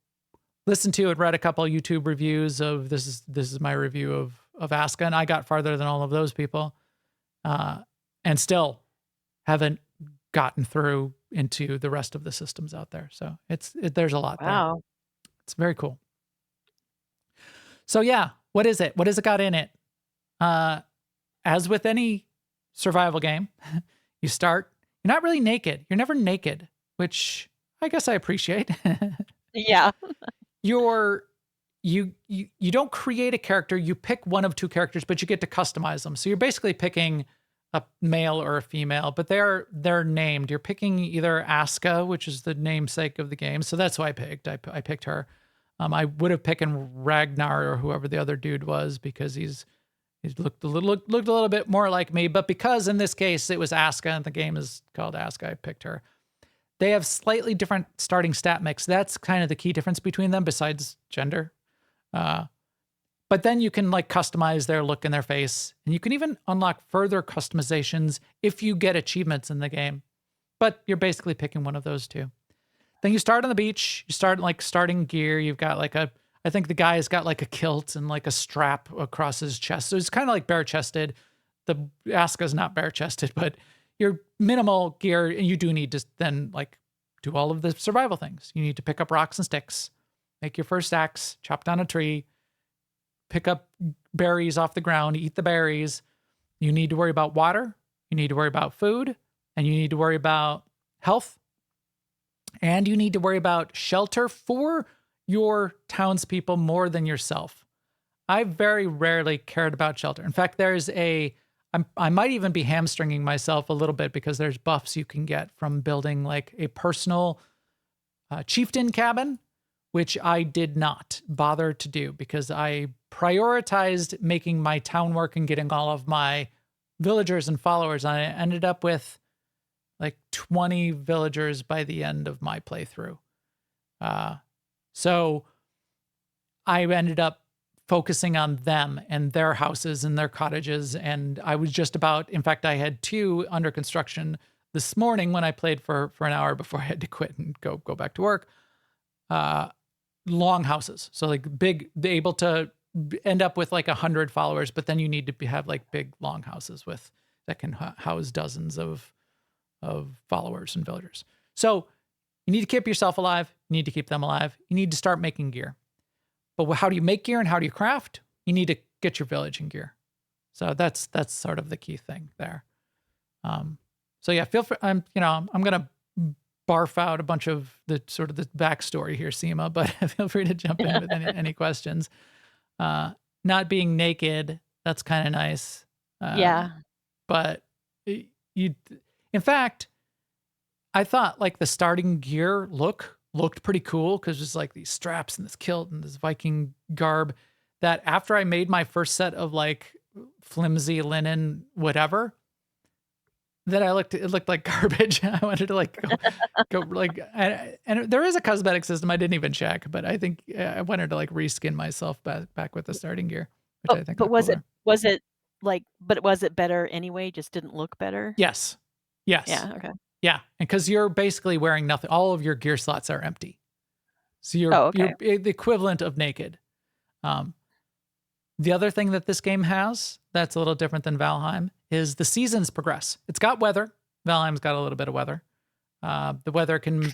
listened to and read a couple of YouTube reviews of this is my review of Aska, and I got farther than all of those people, and still haven't gotten through into the rest of the systems out there. So there's a lot there. It's very cool. So yeah, what is it? What has it got in it? As with any survival game, you start, you're not really naked. You're never naked, which I guess I appreciate. Yeah. You don't create a character. You pick one of two characters, but you get to customize them. So you're basically picking a male or a female, but they're named. You're picking either Aska, which is the namesake of the game. So that's who I picked. I picked her. I would have picked Ragnar or whoever the other dude was, because he's looked a little bit more like me. But because in this case it was Aska and the game is called Aska, I picked her. They have slightly different starting stat mix. That's kind of the key difference between them, besides gender. But then you can like customize their look and their face, and you can even unlock further customizations if you get achievements in the game. But you're basically picking one of those two. Then you start on the beach. You start like starting gear. You've got like I think the guy has got like a kilt and like a strap across his chest. So it's kind of like bare chested. The Aska's not bare chested, but your minimal gear, and you do need to then like do all of the survival things. You need to pick up rocks and sticks, make your first axe, chop down a tree, pick up berries off the ground, eat the berries. You need to worry about water. You need to worry about food, and you need to worry about health, and you need to worry about shelter for your townspeople more than yourself. I very rarely cared about shelter. In fact, I might even be hamstringing myself a little bit, because there's buffs you can get from building like a personal chieftain cabin, which I did not bother to do because I prioritized making my town work and getting all of my villagers and followers. And I ended up with like 20 villagers by the end of my playthrough. So I ended up focusing on them and their houses and their cottages. And I was just about, in fact, I had 2 under construction this morning when I played for an hour before I had to quit and go back to work. Long houses. So like big, they're able to end up with like 100 followers, but then you need to have like big long houses that can house dozens of followers and villagers. So you need to keep yourself alive. You need to keep them alive. You need to start making gear. But how do you make gear and how do you craft? You need to get your village in gear. So that's sort of the key thing there. So yeah, feel free. I'm gonna barf out a bunch of the sort of the backstory here, Sema, but feel free to jump in with any questions. Not being naked, that's kind of nice. Yeah. But in fact, I thought like the starting gear looked pretty cool because there's like these straps and this kilt and this Viking garb. That after I made my first set of like flimsy linen whatever, that it looked like garbage. I wanted to like go like, and there is a cosmetic system I didn't even check, but I think I wanted to like reskin myself back with the starting gear, which I think. But was it but was it better anyway? Just didn't look better? Yes. Yeah, okay. Yeah, and because you're basically wearing nothing, all of your gear slots are empty, so you're okay. you're the equivalent of naked. The other thing that this game has that's a little different than Valheim is the seasons progress. It's got weather. Valheim's got a little bit of weather. The weather can,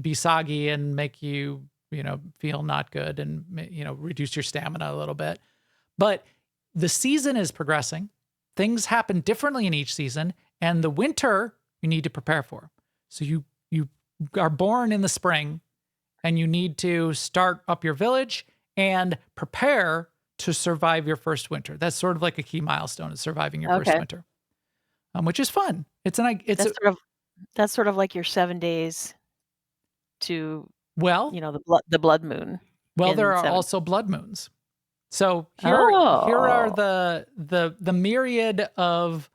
be soggy and make you, feel not good and, reduce your stamina a little bit. But the season is progressing. Things happen differently in each season, and the winter you need to prepare for. So you are born in the spring, and you need to start up your village and prepare to survive your first winter. That's sort of like a key milestone, is surviving your first winter, which is fun. That's sort of like your 7 days to the blood moon. Well, there are also blood moons. So here are the myriad of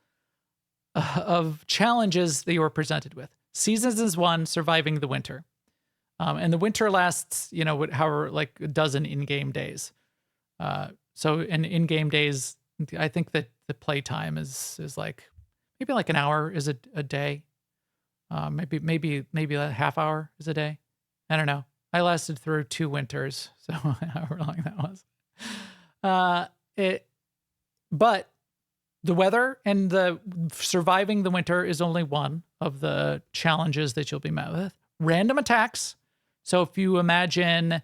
challenges that you were presented with. Seasons is one, surviving the winter, and the winter lasts however like a dozen in-game days. So in-game days, I think that the play time is like maybe like an hour is a day. Maybe a half hour is a day. I don't know. I lasted through 2 winters, so however long that was. But the weather and the surviving the winter is only one of the challenges that you'll be met with. Random attacks. So if you imagine,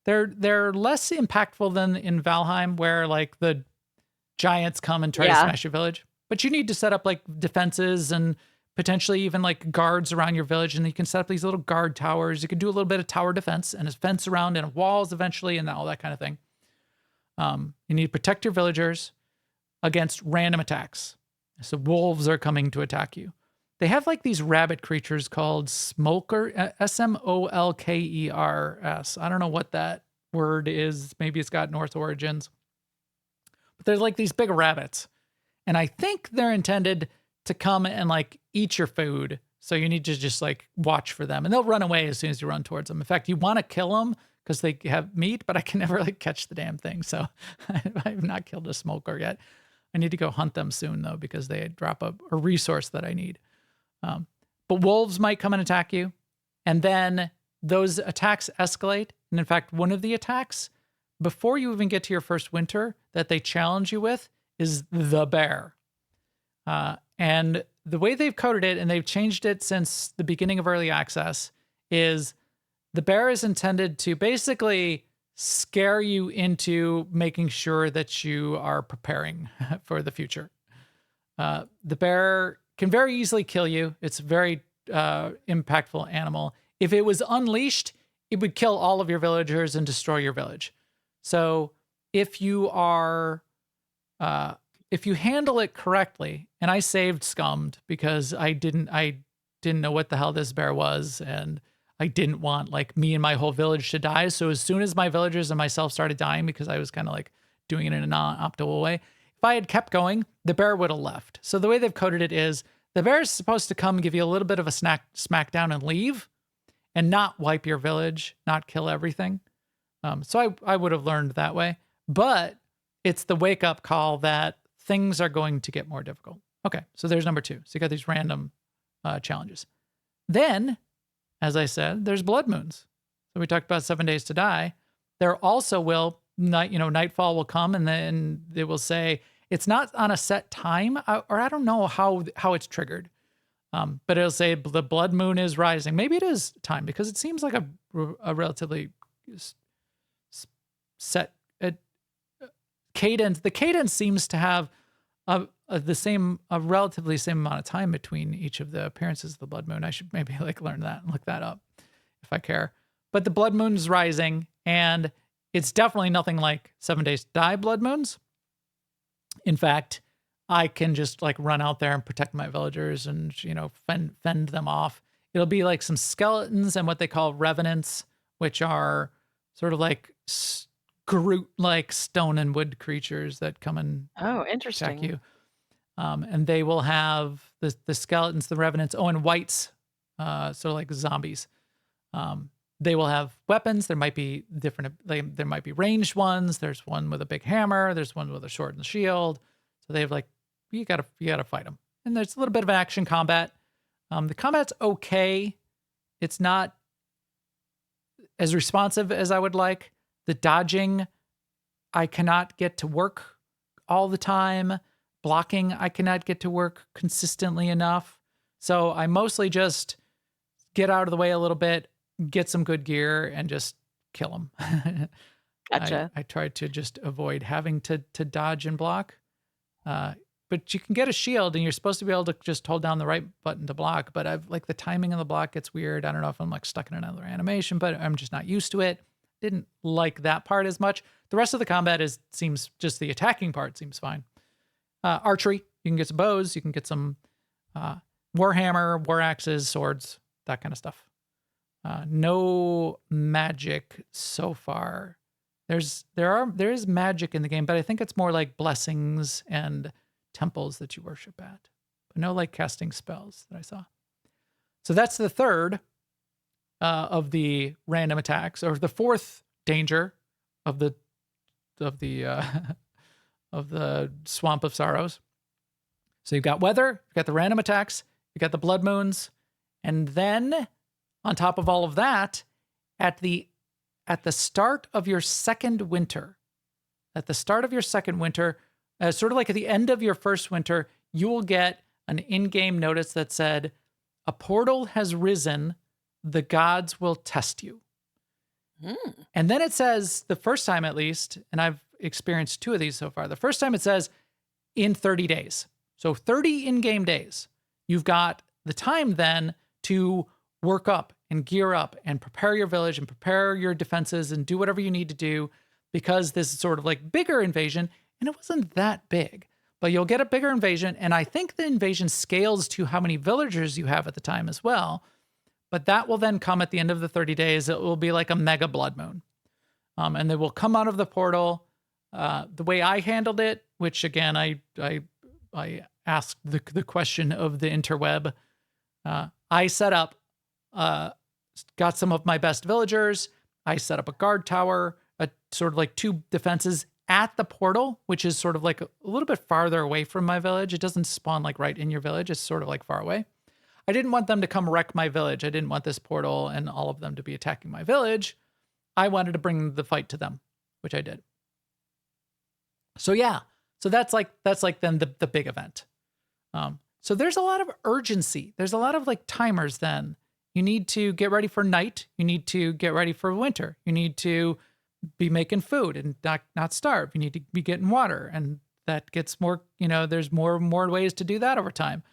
they're less impactful than in Valheim, where like the giants come and try to smash your village. But you need to set up like defenses and potentially even like guards around your village, and you can set up these little guard towers. You can do a little bit of tower defense and a fence around and walls eventually and all that kind of thing. You need to protect your villagers against random attacks. So wolves are coming to attack you. They have like these rabbit creatures called smolker, Smolkers. I don't know what that word is. Maybe it's got Norse origins. But they're like these big rabbits. And I think they're intended to come and like eat your food. So you need to just like watch for them. And they'll run away as soon as you run towards them. In fact, you want to kill them because they have meat, but I can never like catch the damn thing. So I've not killed a smoker yet. I need to go hunt them soon though, because they drop a resource that I need. But wolves might come and attack you. And then those attacks escalate. And in fact, one of the attacks, before you even get to your first winter, that they challenge you with is the bear. And the way they've coded it, and they've changed it since the beginning of early access, is the bear is intended to basically scare you into making sure that you are preparing for the future. The bear can very easily kill you. It's a very impactful animal. If it was unleashed, it would kill all of your villagers and destroy your village. So if you handle it correctly, and I saved scummed because I didn't know what the hell this bear was, and I didn't want like me and my whole village to die. So as soon as my villagers and myself started dying, because I was kind of like doing it in a non-optimal way, if I had kept going, the bear would have left. So the way they've coded it is the bear is supposed to come give you a little bit of a smackdown and leave, and not wipe your village, not kill everything. So I would have learned that way. But it's the wake-up call that things are going to get more difficult. Okay, so there's number 2. So you got these random challenges. Then, as I said, there's blood moons. So we talked about 7 days to die. There also will, nightfall will come, and then they will say, it's not on a set time, or I don't know how it's triggered. But it'll say the blood moon is rising. Maybe it is time, because it seems like a relatively set cadence. The cadence seems to have a relatively same amount of time between each of the appearances of the blood moon. I should maybe like learn that and look that up if I care. But the blood moon is rising, and it's definitely nothing like 7 Days to Die blood moons. In fact, I can just like run out there and protect my villagers and, fend them off. It'll be like some skeletons and what they call revenants, which are sort of like Groot-like stone and wood creatures that come and Oh, attack interesting. you. And they will have the skeletons, the revenants, and wights, so like zombies. They will have weapons. There might be different, there might be ranged ones. There's one with a big hammer. There's one with a sword and shield. So they have like, you gotta fight them. And there's a little bit of action combat. The combat's okay. It's not as responsive as I would like. The dodging, I cannot get to work all the time. Blocking, I cannot get to work consistently enough. So I mostly just get out of the way a little bit, get some good gear, and just kill them. Gotcha. I tried to just avoid having to dodge and block. But you can get a shield, and you're supposed to be able to just hold down the right button to block. But I've like the timing of the block gets weird. I don't know if I'm like stuck in another animation, but I'm just not used to it. Didn't like that part as much. The rest of the combat seems just the attacking part seems fine. Archery, you can get some bows, you can get some warhammer, war axes, swords, that kind of stuff. No magic so far. There is magic in the game, but I think it's more like blessings and temples that you worship at, but no like casting spells that I saw. So that's the third of the random attacks, or the fourth danger of the of the Swamp of Sorrows. So you've got weather, you've got the random attacks, you've got the blood moons, and then on top of all of that, at the start of your second winter, sort of like at the end of your first winter, you will get an in-game notice that said, "A portal has risen, the gods will test you." And then it says, the first time at least, and I've experienced 2 of these so far, the first time it says, in 30 days. So 30 in-game days. You've got the time then to work up and gear up and prepare your village and prepare your defenses and do whatever you need to do, because this is sort of like bigger invasion, and it wasn't that big. But you'll get a bigger invasion, and I think the invasion scales to how many villagers you have at the time as well. But that will then come at the end of the 30 days. It will be like a mega blood moon. And they will come out of the portal. The way I handled it, which again, I asked the question of the interweb. I set up, got some of my best villagers. I set up a guard tower, a sort of like 2 defenses at the portal, which is sort of like a little bit farther away from my village. It doesn't spawn like right in your village. It's sort of like far away. I didn't want them to come wreck my village. I didn't want this portal and all of them to be attacking my village. I wanted to bring the fight to them, which I did. So yeah, so that's like then the big event. So there's a lot of urgency. There's a lot of like timers then. You need to get ready for night. You need to get ready for winter. You need to be making food and not starve. You need to be getting water, and that gets more, there's more ways to do that over time.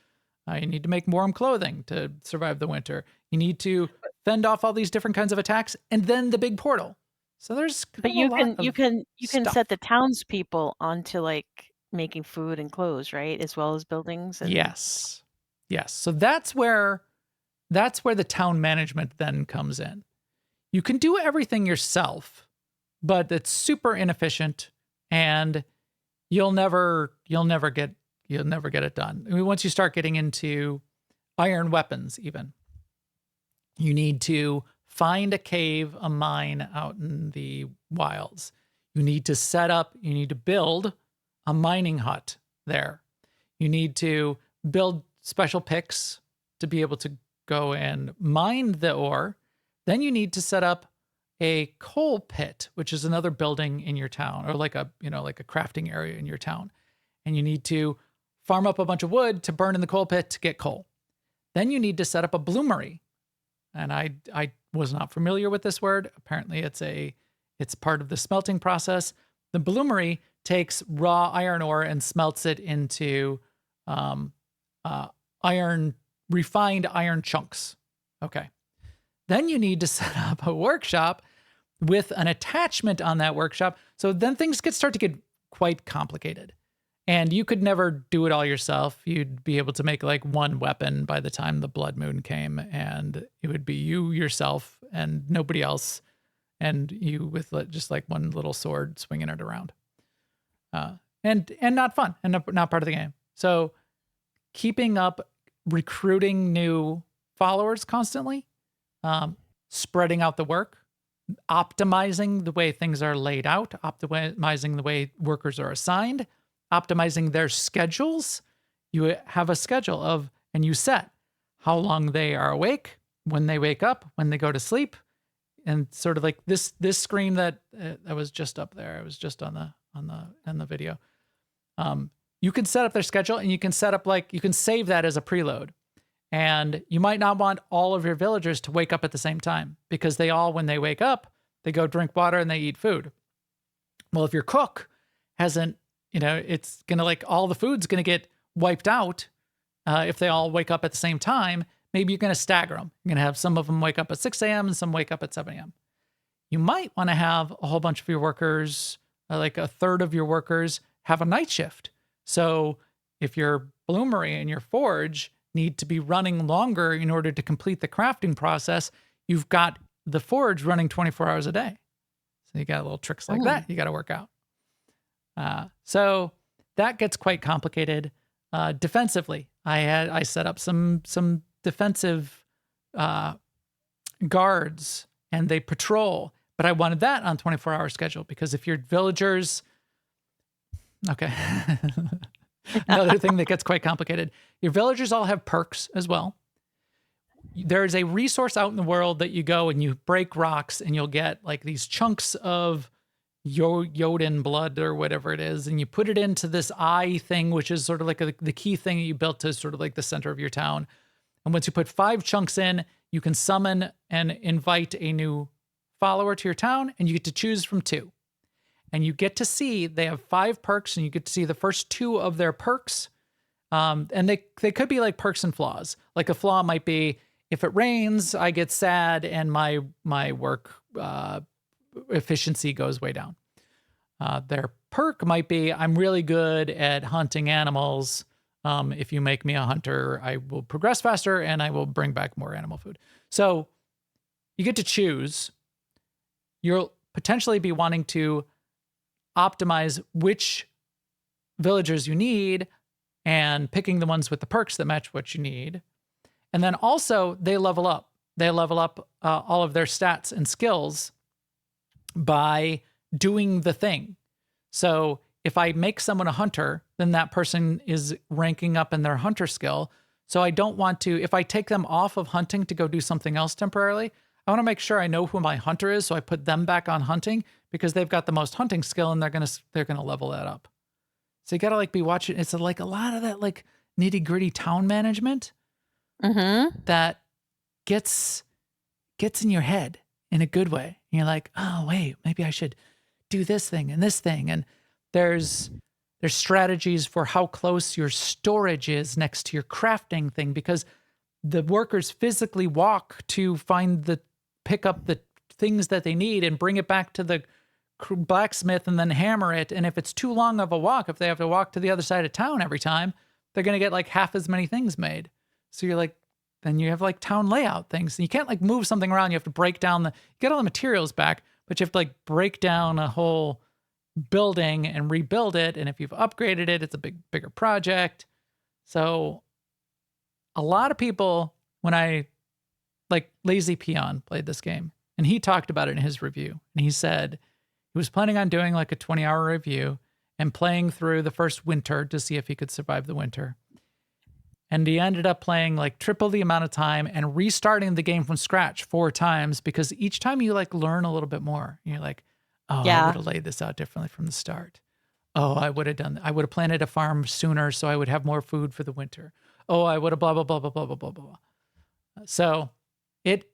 You need to make warm clothing to survive the winter. You need to fend off all these different kinds of attacks, and then the big portal. So there's But you can stuff. set the townspeople onto like making food and clothes, right? As well as buildings. And... Yes. So that's where the town management then comes in. You can do everything yourself, but it's super inefficient, and you'll never get it done. I mean, once you start getting into iron weapons, even, you need to find a cave, a mine out in the wilds. You need to build a mining hut there. You need to build special picks to be able to go and mine the ore. Then you need to set up a coal pit, which is another building in your town, or like a crafting area in your town. And you need to farm up a bunch of wood to burn in the coal pit to get coal. Then you need to set up a bloomery. And I was not familiar with this word. Apparently it's part of the smelting process. The bloomery takes raw iron ore and smelts it into refined iron chunks. Okay. Then you need to set up a workshop with an attachment on that workshop. So then things start to get quite complicated. And you could never do it all yourself. You'd be able to make like one weapon by the time the blood moon came, and it would be you yourself and nobody else, and you with just like one little sword swinging it around. And not fun and not part of the game. So keeping up recruiting new followers constantly, spreading out the work, optimizing the way things are laid out, optimizing the way workers are assigned, optimizing their schedules. You have a schedule and you set how long they are awake, when they wake up, when they go to sleep, and sort of like this screen that was just up there. It was just on the video. You can set up their schedule, and you can set up you can save that as a preload. And you might not want all of your villagers to wake up at the same time, because when they wake up, they go drink water and they eat food. Well, if your cook hasn't, it's going to all the food's going to get wiped out if they all wake up at the same time. Maybe you're going to stagger them. You're going to have some of them wake up at 6 a.m. and some wake up at 7 a.m. You might want to have a whole bunch of your workers, like a third of your workers, have a night shift. So if your bloomery and your forge need to be running longer in order to complete the crafting process, you've got the forge running 24 hours a day. So you got little tricks like that you got to work out. So that gets quite complicated. Defensively, I set up some defensive guards, and they patrol, but I wanted that on 24-hour schedule, because if your villagers, okay. Another thing that gets quite complicated. Your villagers all have perks as well. There's a resource out in the world that you go and you break rocks, and you'll get like these chunks of Jotun blood or whatever it is. And you put it into this eye thing, which is sort of like the key thing that you built to sort of like the center of your town. And once you put 5 chunks in, you can summon and invite a new follower to your town, and you get to choose from 2. And you get to see, they have 5 perks, and you get to see the first 2 of their perks. And they could be like perks and flaws. Like a flaw might be, if it rains, I get sad and my work efficiency goes way down. Their perk might be, I'm really good at hunting animals. If you make me a hunter, I will progress faster and I will bring back more animal food. So you get to choose. You'll potentially be wanting to optimize which villagers you need and picking the ones with the perks that match what you need. And then also they level up. They level up all of their stats and skills by doing the thing. So if I make someone a hunter, then that person is ranking up in their hunter skill. So I don't want to, if I take them off of hunting to go do something else temporarily, I want to make sure I know who my hunter is. So I put them back on hunting, because they've got the most hunting skill, and they're going to level that up. So you got to be watching. It's like a lot of that nitty gritty town management that gets in your head in a good way. And you're like, oh wait, maybe I should do this thing and this thing. And there's strategies for how close your storage is next to your crafting thing, because the workers physically walk to pick up the things that they need and bring it back to the blacksmith and then hammer it. And if it's too long of a walk, if they have to walk to the other side of town every time, they're going to get like half as many things made. So you're like, then you have like town layout things. And you can't like move something around. You have to break down get all the materials back, but you have to like break down a whole building and rebuild it. And if you've upgraded it, it's a bigger project. So a lot of people, when I Lazy Peon played this game, and he talked about it in his review, and he said he was planning on doing like a 20-hour review and playing through the first winter to see if he could survive the winter. And he ended up playing like triple the amount of time and restarting the game from scratch 4 times, because each time you learn a little bit more. You're like, oh, I would have laid this out differently from the start. Oh, I would have planted a farm sooner so I would have more food for the winter. Oh, I would have blah, blah, blah, blah, blah, blah, blah, blah. So it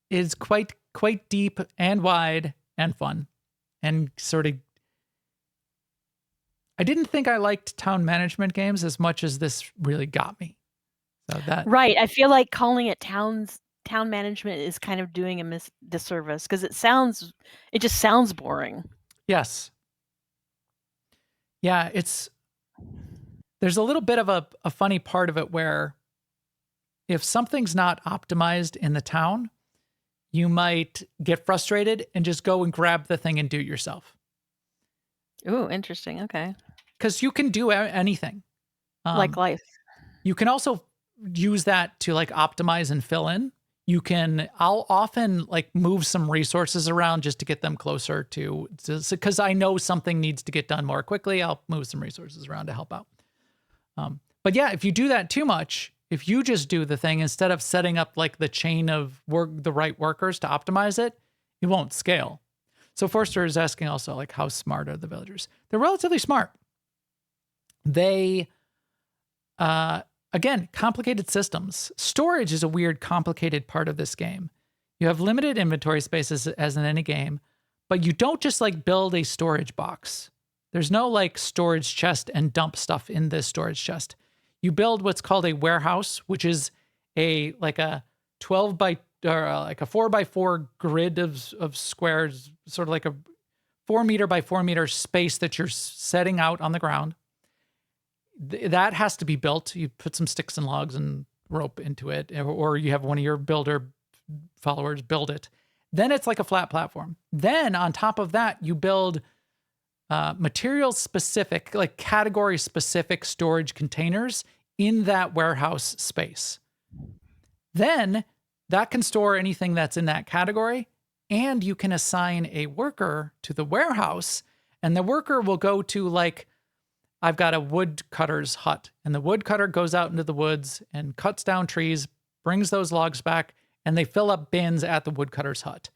is quite deep and wide and fun, and sort of I didn't think I liked town management games as much as this really got me. So that Right. I feel like calling it town management is kind of doing a disservice because it just sounds boring. yes. Yeah, there's a little bit of a funny part of it where if something's not optimized in the town, you might get frustrated and just go and grab the thing and do it yourself. Ooh, interesting. Okay. Because you can do anything. Like life. You can also use that to like optimize and fill in. I'll often like move some resources around just to get them closer to, because I know something needs to get done more quickly. I'll move some resources around to help out. But yeah, if you do that too much, if you just do the thing instead of setting up like the chain of work, the right workers to optimize it, it won't scale. So Forster is asking also like, how smart are the villagers? They're relatively smart. They, again, complicated systems. Storage is a weird, complicated part of this game. You have limited inventory spaces as in any game, but you don't just like build a storage box. There's no like storage chest and dump stuff in this storage chest. You build what's called a warehouse, which is like a 12 by or like a 4 by 4 grid of squares, sort of like a 4 meter by 4 meter space that you're setting out on the ground. That has to be built. You put some sticks and logs and rope into it, or you have one of your builder followers build it. Then it's like a flat platform. Then on top of that, you build material specific, like category specific storage containers in that warehouse space. Then that can store anything that's in that category, and you can assign a worker to the warehouse, and the worker will go to like, I've got a woodcutter's hut, and the woodcutter goes out into the woods and cuts down trees, brings those logs back, and they fill up bins at the woodcutter's hut.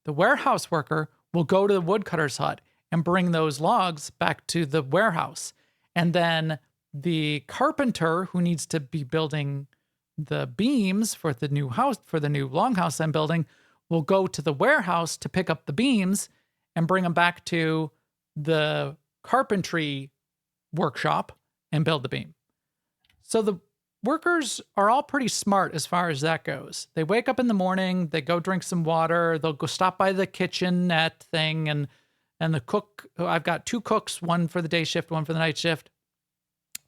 The warehouse worker will go to the woodcutter's hut and bring those logs back to the warehouse. And then the carpenter who needs to be building the beams for the new house, for the new longhouse I'm building, will go to the warehouse to pick up the beams and bring them back to the carpentry workshop and build the beam. So the workers are all pretty smart as far as that goes. They wake up in the morning, they go drink some water, they'll go stop by the kitchenette thing, and the cook, I've got 2 cooks, one for the day shift, one for the night shift.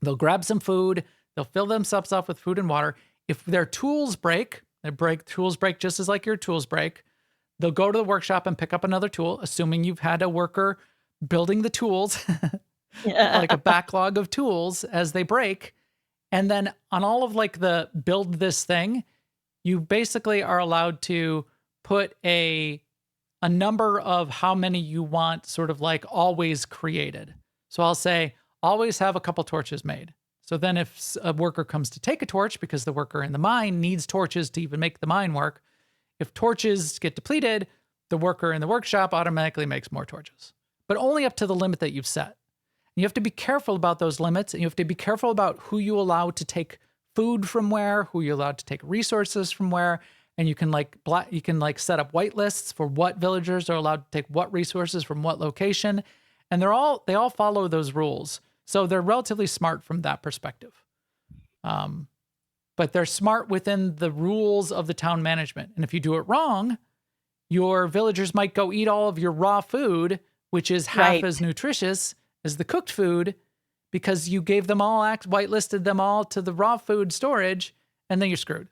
They'll grab some food, they'll fill themselves up with food and water. If their tools break, tools break just as like your tools break, they'll go to the workshop and pick up another tool, assuming you've had a worker building the tools, like a backlog of tools as they break. And then on all of like the build this thing, you basically are allowed to put a number of how many you want sort of like always created. So I'll say, always have a couple torches made. So then if a worker comes to take a torch, because the worker in the mine needs torches to even make the mine work, if torches get depleted, the worker in the workshop automatically makes more torches, but only up to the limit that you've set. You have to be careful about those limits, and you have to be careful about who you allow to take food from where, who you're allowed to take resources from where, and you can like set up whitelists for what villagers are allowed to take what resources from what location, and they all follow those rules. So they're relatively smart from that perspective. But they're smart within the rules of the town management. And if you do it wrong, your villagers might go eat all of your raw food, which is half as nutritious as the cooked food, because you gave them all, whitelisted them all to the raw food storage, and then you're screwed.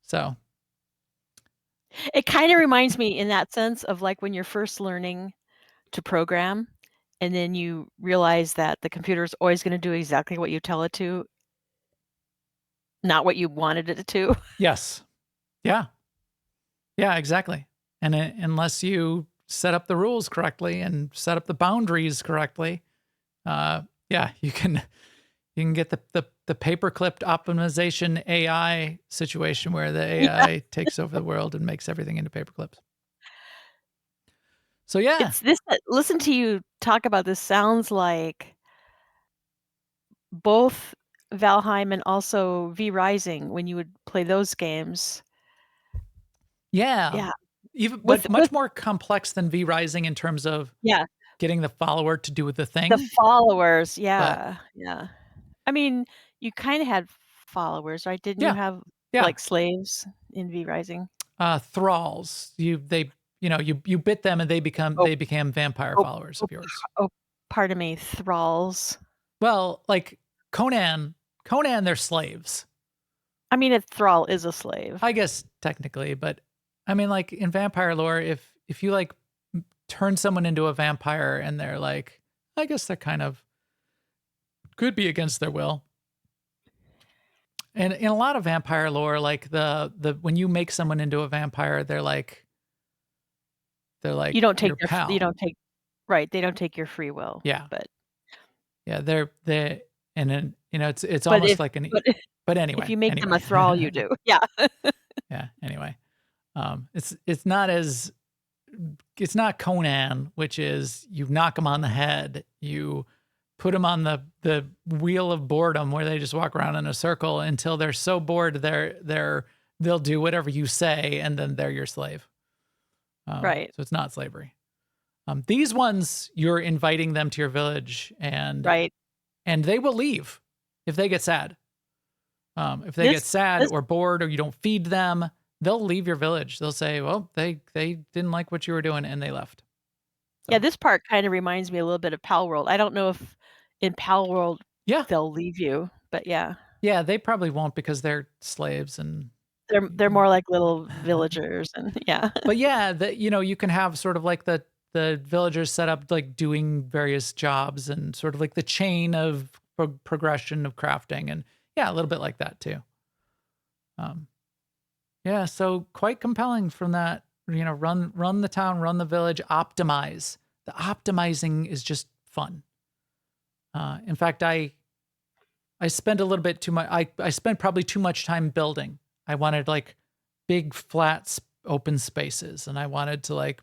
So it kind of reminds me in that sense of like when you're first learning to program, and then you realize that the computer is always going to do exactly what you tell it to, not what you wanted it to. Yes. Yeah. Yeah, exactly. And unless you set up the rules correctly and set up the boundaries correctly, you can get the paperclipped optimization AI situation where the AI takes over the world and makes everything into paperclips. So yeah, It's this. Listen to you talk about this sounds like both Valheim and also V Rising when you would play those games. Yeah. Yeah. Even but much more complex than V Rising in terms of getting the follower to do the thing. The followers, yeah. I mean, you kind of had followers, right? Didn't you have like slaves in V Rising? Thralls. You bit them and they became vampire followers of yours. Pardon me, thralls. Well, like Conan, they're slaves. I mean, a thrall is a slave. I guess technically, but I mean, like in vampire lore, if you like turn someone into a vampire and they're like, I guess that kind of could be against their will. And in a lot of vampire lore, like the when you make someone into a vampire, they're like you don't take your pal. they don't take your free will. Yeah. But yeah, they're and then it's almost like an but anyway. If you make them a thrall, you do. Yeah. Yeah. Anyway. It's not Conan, which is you knock them on the head, you put them on the wheel of boredom where they just walk around in a circle until they're so bored they'll do whatever you say and then they're your slave. Right. So it's not slavery. These ones, you're inviting them to your village and they will leave if they get sad. If they get sad or bored or you don't feed them, they'll leave your village. They'll say, well, they didn't like what you were doing and they left. So. Yeah, this part kind of reminds me a little bit of Pal World. I don't know if in Pal World they'll leave you, but yeah. Yeah, they probably won't because they're slaves and they're more like little villagers and yeah. But yeah, you can have sort of like the villagers set up like doing various jobs and sort of like the chain of progression of crafting and yeah, a little bit like that too. Yeah, so quite compelling from that, run the town, run the village, optimize. The optimizing is just fun. In fact, I spent a little bit too much. I spent probably too much time building. I wanted like big flat open spaces, and I wanted to like,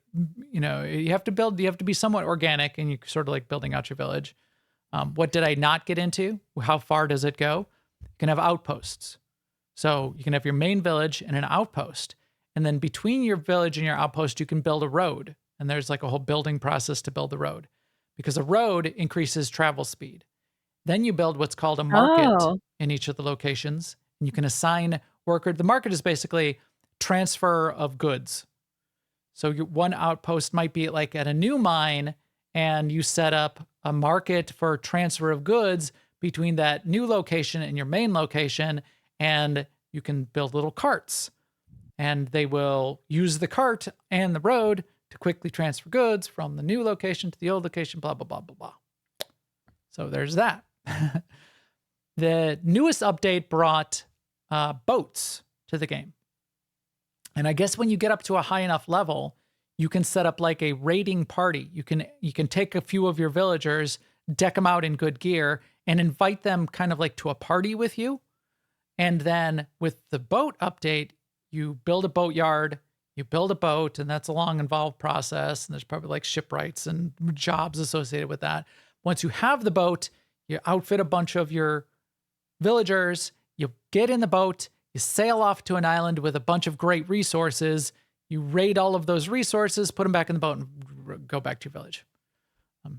you have to build. You have to be somewhat organic, and you sort of like building out your village. What did I not get into? How far does it go? You can have outposts. So you can have your main village and an outpost. And then between your village and your outpost, you can build a road. And there's like a whole building process to build the road because a road increases travel speed. Then you build what's called a market in each of the locations. And you can assign worker. The market is basically transfer of goods. So your one outpost might be like at a new mine and you set up a market for transfer of goods between that new location and your main location. And you can build little carts and they will use the cart and the road to quickly transfer goods from the new location to the old location, blah, blah, blah, blah, blah. So there's that. The newest update brought boats to the game. And I guess when you get up to a high enough level, you can set up like a raiding party. You can take a few of your villagers, deck them out in good gear, and invite them kind of like to a party with you. And then with the boat update, you build a boatyard, you build a boat, and that's a long, involved process. And there's probably like shipwrights and jobs associated with that. Once you have the boat, you outfit a bunch of your villagers, you get in the boat, you sail off to an island with a bunch of great resources, you raid all of those resources, put them back in the boat, and go back to your village.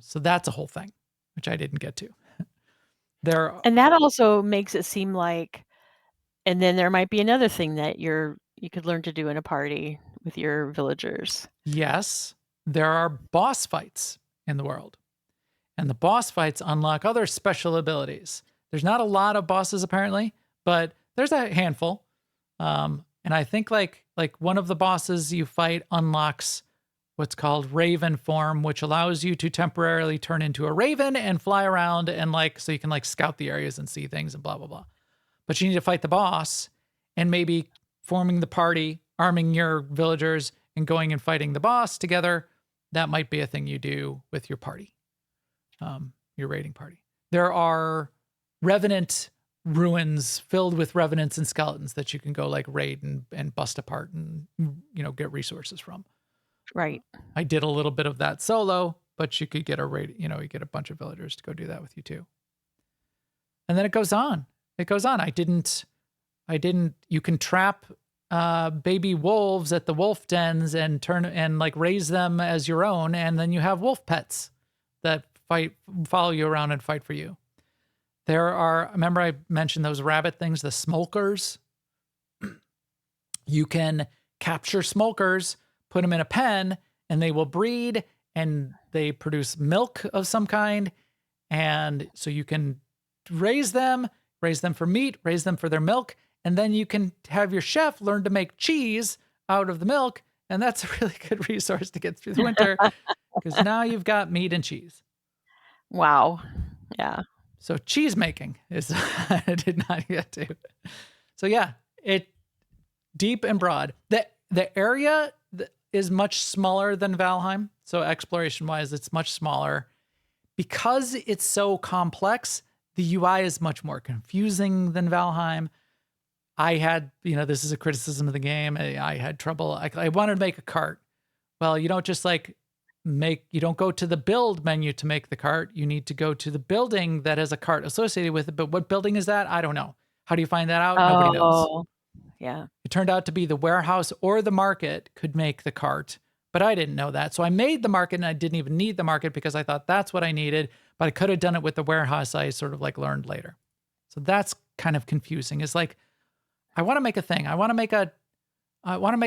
So that's a whole thing, which I didn't get to. And that also makes it seem like, and then there might be another thing that you could learn to do in a party with your villagers. Yes, there are boss fights in the world. And the boss fights unlock other special abilities. There's not a lot of bosses apparently, but there's a handful. And I think like one of the bosses you fight unlocks what's called Raven form, which allows you to temporarily turn into a raven and fly around and so you can scout the areas and see things and blah, blah, blah. But you need to fight the boss and maybe forming the party, arming your villagers and going and fighting the boss together. That might be a thing you do with your party, your raiding party. There are revenant ruins filled with revenants and skeletons that you can go raid and bust apart and, get resources from. Right. I did a little bit of that solo, but you could get a raid, you get a bunch of villagers to go do that with you too. And then it goes on. You can trap baby wolves at the wolf dens and raise them as your own. And then you have wolf pets that follow you around and fight for you. Remember I mentioned those rabbit things, the smokers? You can capture smokers, put them in a pen, and they will breed, and they produce milk of some kind. And so you can raise them for meat, raise them for their milk, and then you can have your chef learn to make cheese out of the milk. And that's a really good resource to get through the winter because now you've got meat and cheese. Wow. Yeah. So cheese making is, I did not get to. So yeah, deep and broad. The area is much smaller than Valheim. So exploration wise, it's much smaller. Because it's so complex, the UI is much more confusing than Valheim. I had, this is a criticism of the game. I had trouble. I wanted to make a cart. Well, you don't just you don't go to the build menu to make the cart. You need to go to the building that has a cart associated with it. But what building is that? I don't know. How do you find that out? Nobody knows. Yeah. It turned out to be the warehouse or the market could make the cart, but I didn't know that. So I made the market and I didn't even need the market because I thought that's what I needed, but I could have done it with the warehouse. I sort of learned later. So that's kind of confusing. It's like, I want to make a thing. I want to make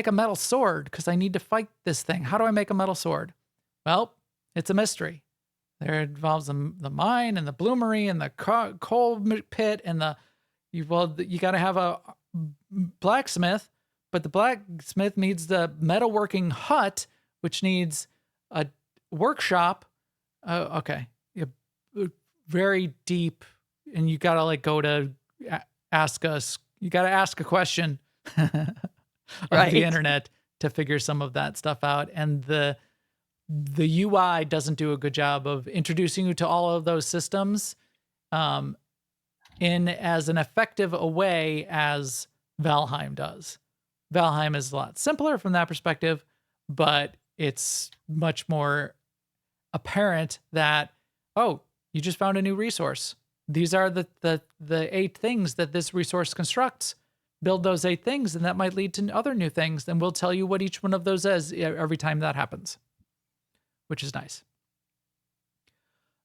a metal sword because I need to fight this thing. How do I make a metal sword? Well, it's a mystery. There involves the mine and the bloomery and the coal pit and you got to have a blacksmith, but the blacksmith needs the metalworking hut, which needs a workshop. Okay. Very deep. And you got to go to Aska. You got to ask a question of the internet to figure some of that stuff out. And the UI doesn't do a good job of introducing you to all of those systems in as an effective a way as Valheim does. Valheim is a lot simpler from that perspective, but it's much more apparent that, oh, you just found a new resource. These are the 8 things that this resource constructs. Build those 8 things, and that might lead to other new things. And we'll tell you what each one of those is every time that happens, which is nice.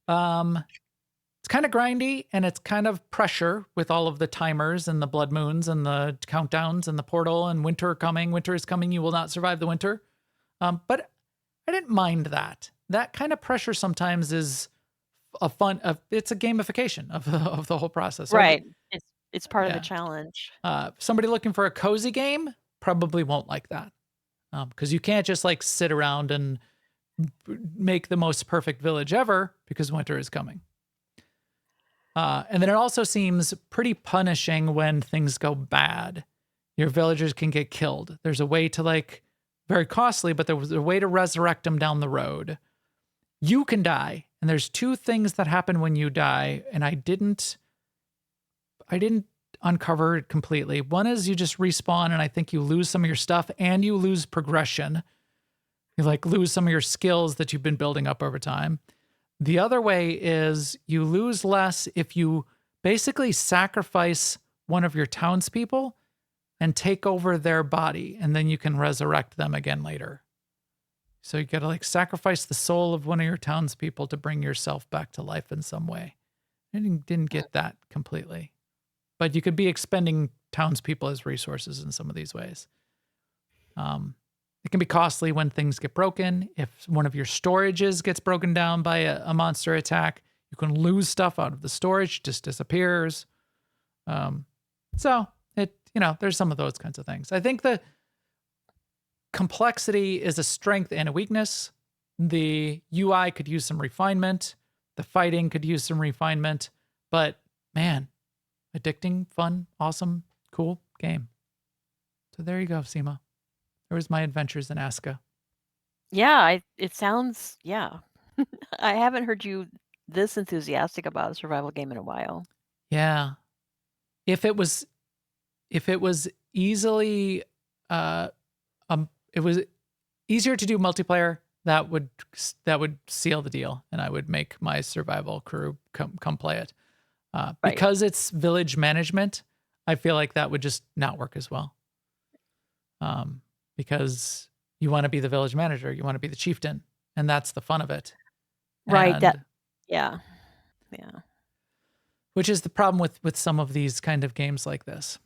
It's kind of grindy and it's kind of pressure with all of the timers and the blood moons and the countdowns and the portal and winter coming. Winter is coming. You will not survive the winter. But I didn't mind that. That kind of pressure sometimes is it's a gamification of the whole process. Right. It's part of the challenge. Somebody looking for a cozy game probably won't like that. Because you can't just sit around and make the most perfect village ever because winter is coming. And then it also seems pretty punishing when things go bad. Your villagers can get killed. There's a way to very costly, but there was a way to resurrect them down the road. You can die. And there's 2 things that happen when you die. And I didn't uncover it completely. One is you just respawn and I think you lose some of your stuff and you lose progression. You lose some of your skills that you've been building up over time. The other way is you lose less if you basically sacrifice one of your townspeople and take over their body, and then you can resurrect them again later. So you got to sacrifice the soul of one of your townspeople to bring yourself back to life in some way. I didn't get that completely, but you could be expending townspeople as resources in some of these ways. It can be costly when things get broken. If one of your storages gets broken down by a monster attack, you can lose stuff out of the storage, just disappears. So there's some of those kinds of things. I think the complexity is a strength and a weakness. The UI could use some refinement. The fighting could use some refinement. But man, addicting, fun, awesome, cool game. So there you go, Sema. There was my adventures in Aska. Yeah, it sounds, I haven't heard you this enthusiastic about a survival game in a while. Yeah. If it was easily, it was easier to do multiplayer, that would seal the deal, and I would make my survival crew come play it. Because it's village management, I feel like that would just not work as well. Because you want to be the village manager, you want to be the chieftain, and that's the fun of it. Right. And That. Yeah. Yeah. which is the problem with some of these kind of games like this.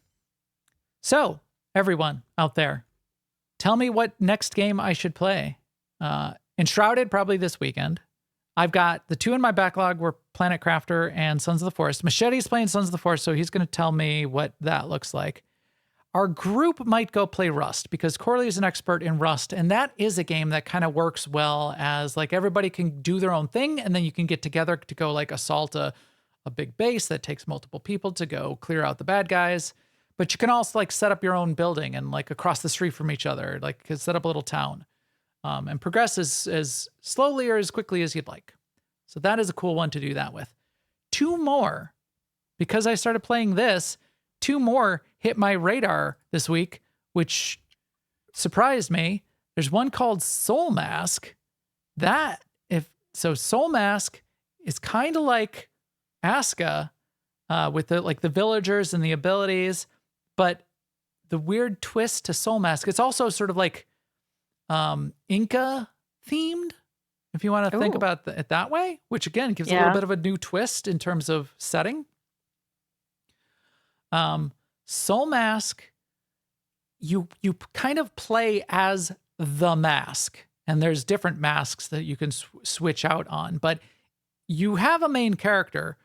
So, everyone out there, tell me what next game I should play. Enshrouded probably this weekend. I've got the 2 in my backlog were Planet Crafter and Sons of the Forest. Machete's playing Sons of the Forest, so he's going to tell me what that looks like. Our group might go play Rust because Corley is an expert in Rust, and that is a game that kind of works well as like everybody can do their own thing, and then you can get together to go like assault a big base that takes multiple people to go clear out the bad guys. But you can also like set up your own building and like across the street from each other, like set up a little town. And progress as slowly or as quickly as you'd like. So that is a cool one to do that with. 2 more, because I started playing this, 2 more hit my radar this week, which surprised me. There's one called Soul Mask. Soul Mask is kind of like Aska with the villagers and the abilities, but the weird twist to Soul Mask, it's also sort of like Inca themed, if you want to think about it that way, which again gives a little bit of a new twist in terms of setting. Soul Mask, you kind of play as the mask, and there's different masks that you can switch out on, but you have a main character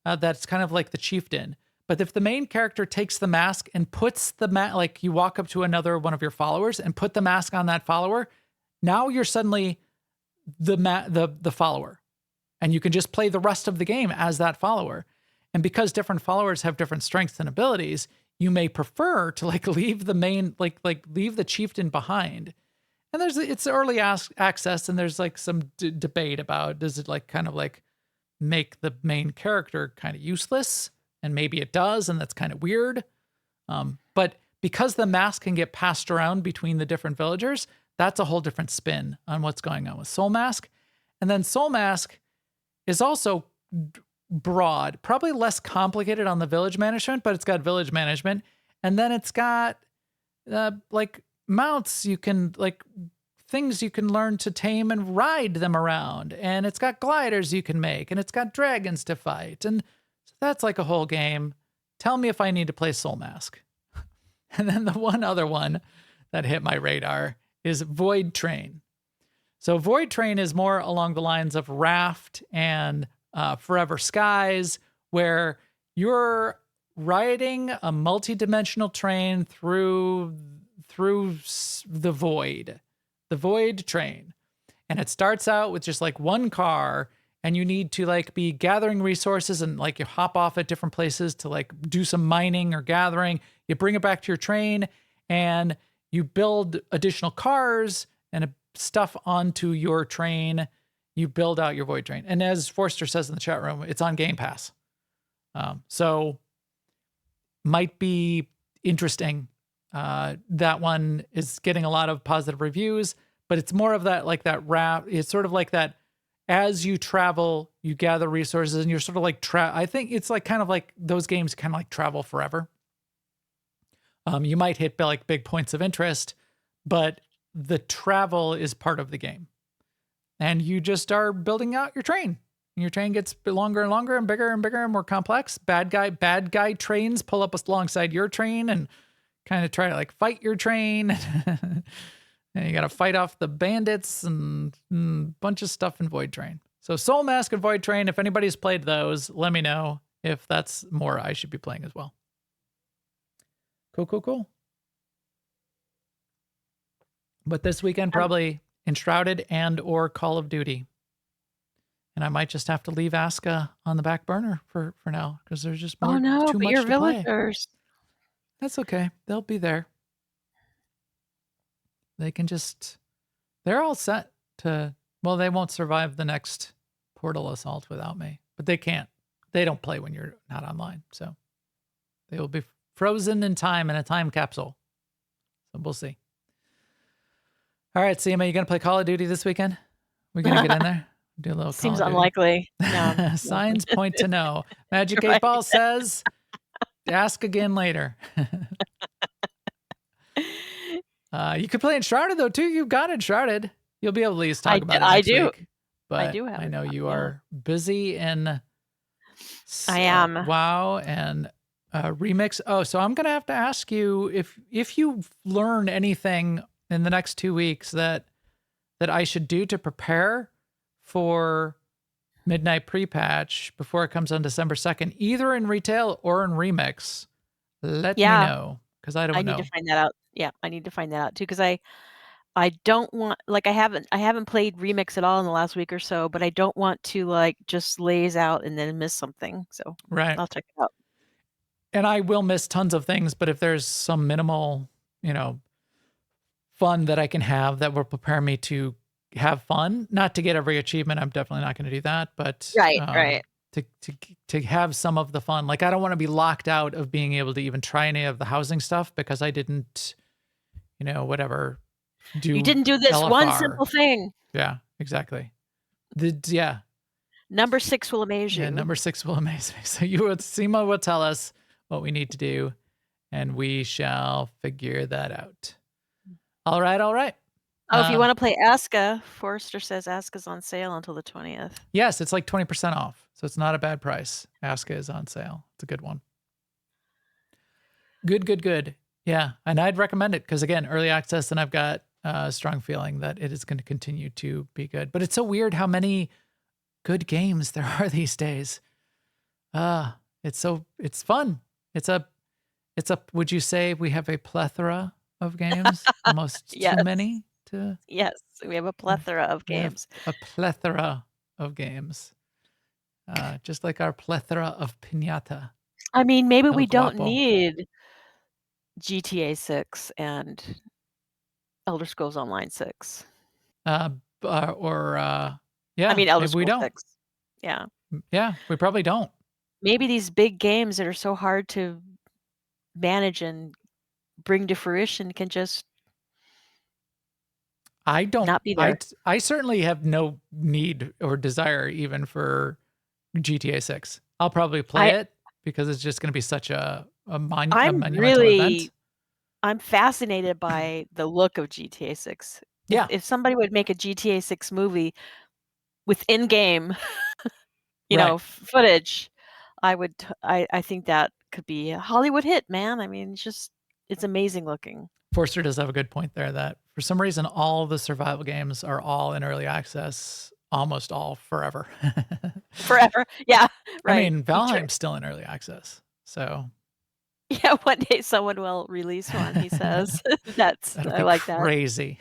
that's kind of like the chieftain. But if the main character takes the mask and puts the like you walk up to another one of your followers and put the mask on that follower, now you're suddenly the follower, and you can just play the rest of the game as that follower. And because different followers have different strengths and abilities, you may prefer to like leave the main like leave the chieftain behind. And it's early access, and there's like some debate about does it like kind of like make the main character kind of useless. And maybe it does, and that's kind of weird. But because the mask can get passed around between the different villagers, that's a whole different spin on what's going on with Soul Mask. And then Soul Mask is also broad, probably less complicated on the village management, but it's got village management. And then it's got like mounts you can like things you can learn to tame and ride them around. And it's got gliders you can make, and it's got dragons to fight. And that's like a whole game. Tell me if I need to play Soul Mask. And then the one other one that hit my radar is Void Train. So Void Train is more along the lines of Raft and Forever Skies, where you're riding a multi-dimensional train through the void train. And it starts out with just like one car, and you need to like be gathering resources, and like you hop off at different places to like do some mining or gathering. You bring it back to your train, and you build additional cars and stuff onto your train. You build out your Void Train. And as Forster says in the chat room, it's on Game Pass. So might be interesting. That one is getting a lot of positive reviews, but it's more of that, like that wrap. It's sort of like that. As you travel, you gather resources, and you're sort of like I think it's like kind of like those games kind of like travel forever. You might hit like big points of interest, but the travel is part of the game, and you just are building out your train. And your train gets longer and longer and bigger and more complex. Bad guy trains pull up alongside your train and kind of try to like fight your train. And you got to fight off the bandits and a bunch of stuff in Void Train. So Soul Mask and Void Train, if anybody's played those, let me know if that's more I should be playing as well. Cool. But this weekend, probably Enshrouded and or Call of Duty. And I might just have to leave Aska on the back burner for now, because there's just too much your to villagers. play. That's okay. They'll be there. They can they're all set to, well, they won't survive the next portal assault without me, but they can't. They don't play when you're not online. So they will be frozen in time in a time capsule. So we'll see. All right, Sema, you going to play Call of Duty this weekend? We're going to get in there? Do a little Seems Call of Duty? unlikely. No. Signs point to no. Magic 8 Ball says, ask again later. You could play Enshrouded though too. You've got Enshrouded. You'll be able to at least talk about it next week. but do have I a know copy, you yeah. are busy in I am. WoW and Remix. Oh, so I'm gonna have to ask you if you learn anything in the next 2 weeks that I should do to prepare for Midnight Pre-patch before it comes on December 2nd, either in retail or in Remix. Let me Yeah. know, because I don't I know. need to find that out. Yeah, I need to find that out too because I don't want like I haven't played Remix at all in the last week or so, but I don't want to like just laze out and then miss something. So Right. I'll check it out. And I will miss tons of things, but if there's some minimal, fun that I can have that will prepare me to have fun, not to get every achievement, I'm definitely not going to do that, but Right. to have some of the fun. Like I don't want to be locked out of being able to even try any of the housing stuff because I didn't, whatever. You didn't do this one LFR. simple thing. Yeah, exactly. Number 6 will amaze you. Yeah, number 6 will amaze me. So Sema will tell us what we need to do, and we shall figure that out. All right. Oh, if you want to play Aska, Forrester says Aska's on sale until the 20th. Yes, it's like 20% off, so it's not a bad price. Aska is on sale. It's a good one. Good. Yeah, and I'd recommend it because, again, early access, and I've got a strong feeling that it is going to continue to be good. But it's so weird how many good games there are these days. It's fun. It's a, would you say we have a plethora of games? Almost Yes. too many to... Yes, we have a plethora of games. A plethora of games. Just like our plethora of piñata. I mean, maybe we El don't Guapo. need GTA 6 and Elder Scrolls Online 6. Yeah, I mean, Elder maybe we Scrolls don't. 6. Yeah. Yeah, we probably don't. Maybe these big games that are so hard to manage and bring to fruition can just I don't. not be there. I certainly have no need or desire even for GTA 6. I'll probably play it because it's just going to be such a monumental event. I'm fascinated by the look of GTA 6. Yeah. If somebody would make a GTA 6 movie with in-game, Right. footage, I think that could be a Hollywood hit, man. I mean, it's amazing looking. Forster does have a good point there that for some reason all the survival games are all in early access, almost all forever. Forever. Yeah, right. I mean, Valheim's still in early access. So yeah, one day someone will release one, he says. I like that. Crazy.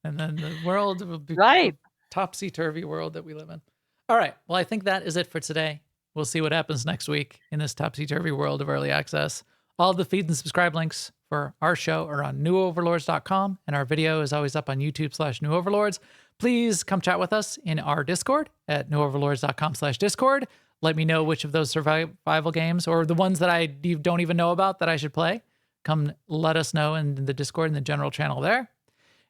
And then the world will be Right. topsy-turvy world that we live in. All right. Well, I think that is it for today. We'll see what happens next week in this topsy-turvy world of early access. All the feed and subscribe links for our show are on newoverlords.com, and our video is always up on YouTube/newoverlords. Please come chat with us in our Discord at newoverlords.com/Discord. Let me know which of those survival games or the ones that you don't even know about that I should play. Come let us know in the Discord and the general channel there.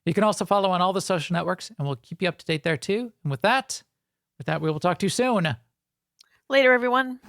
You can also follow on all the social networks, and we'll keep you up to date there too. And with that, we will talk to you soon. Later, everyone.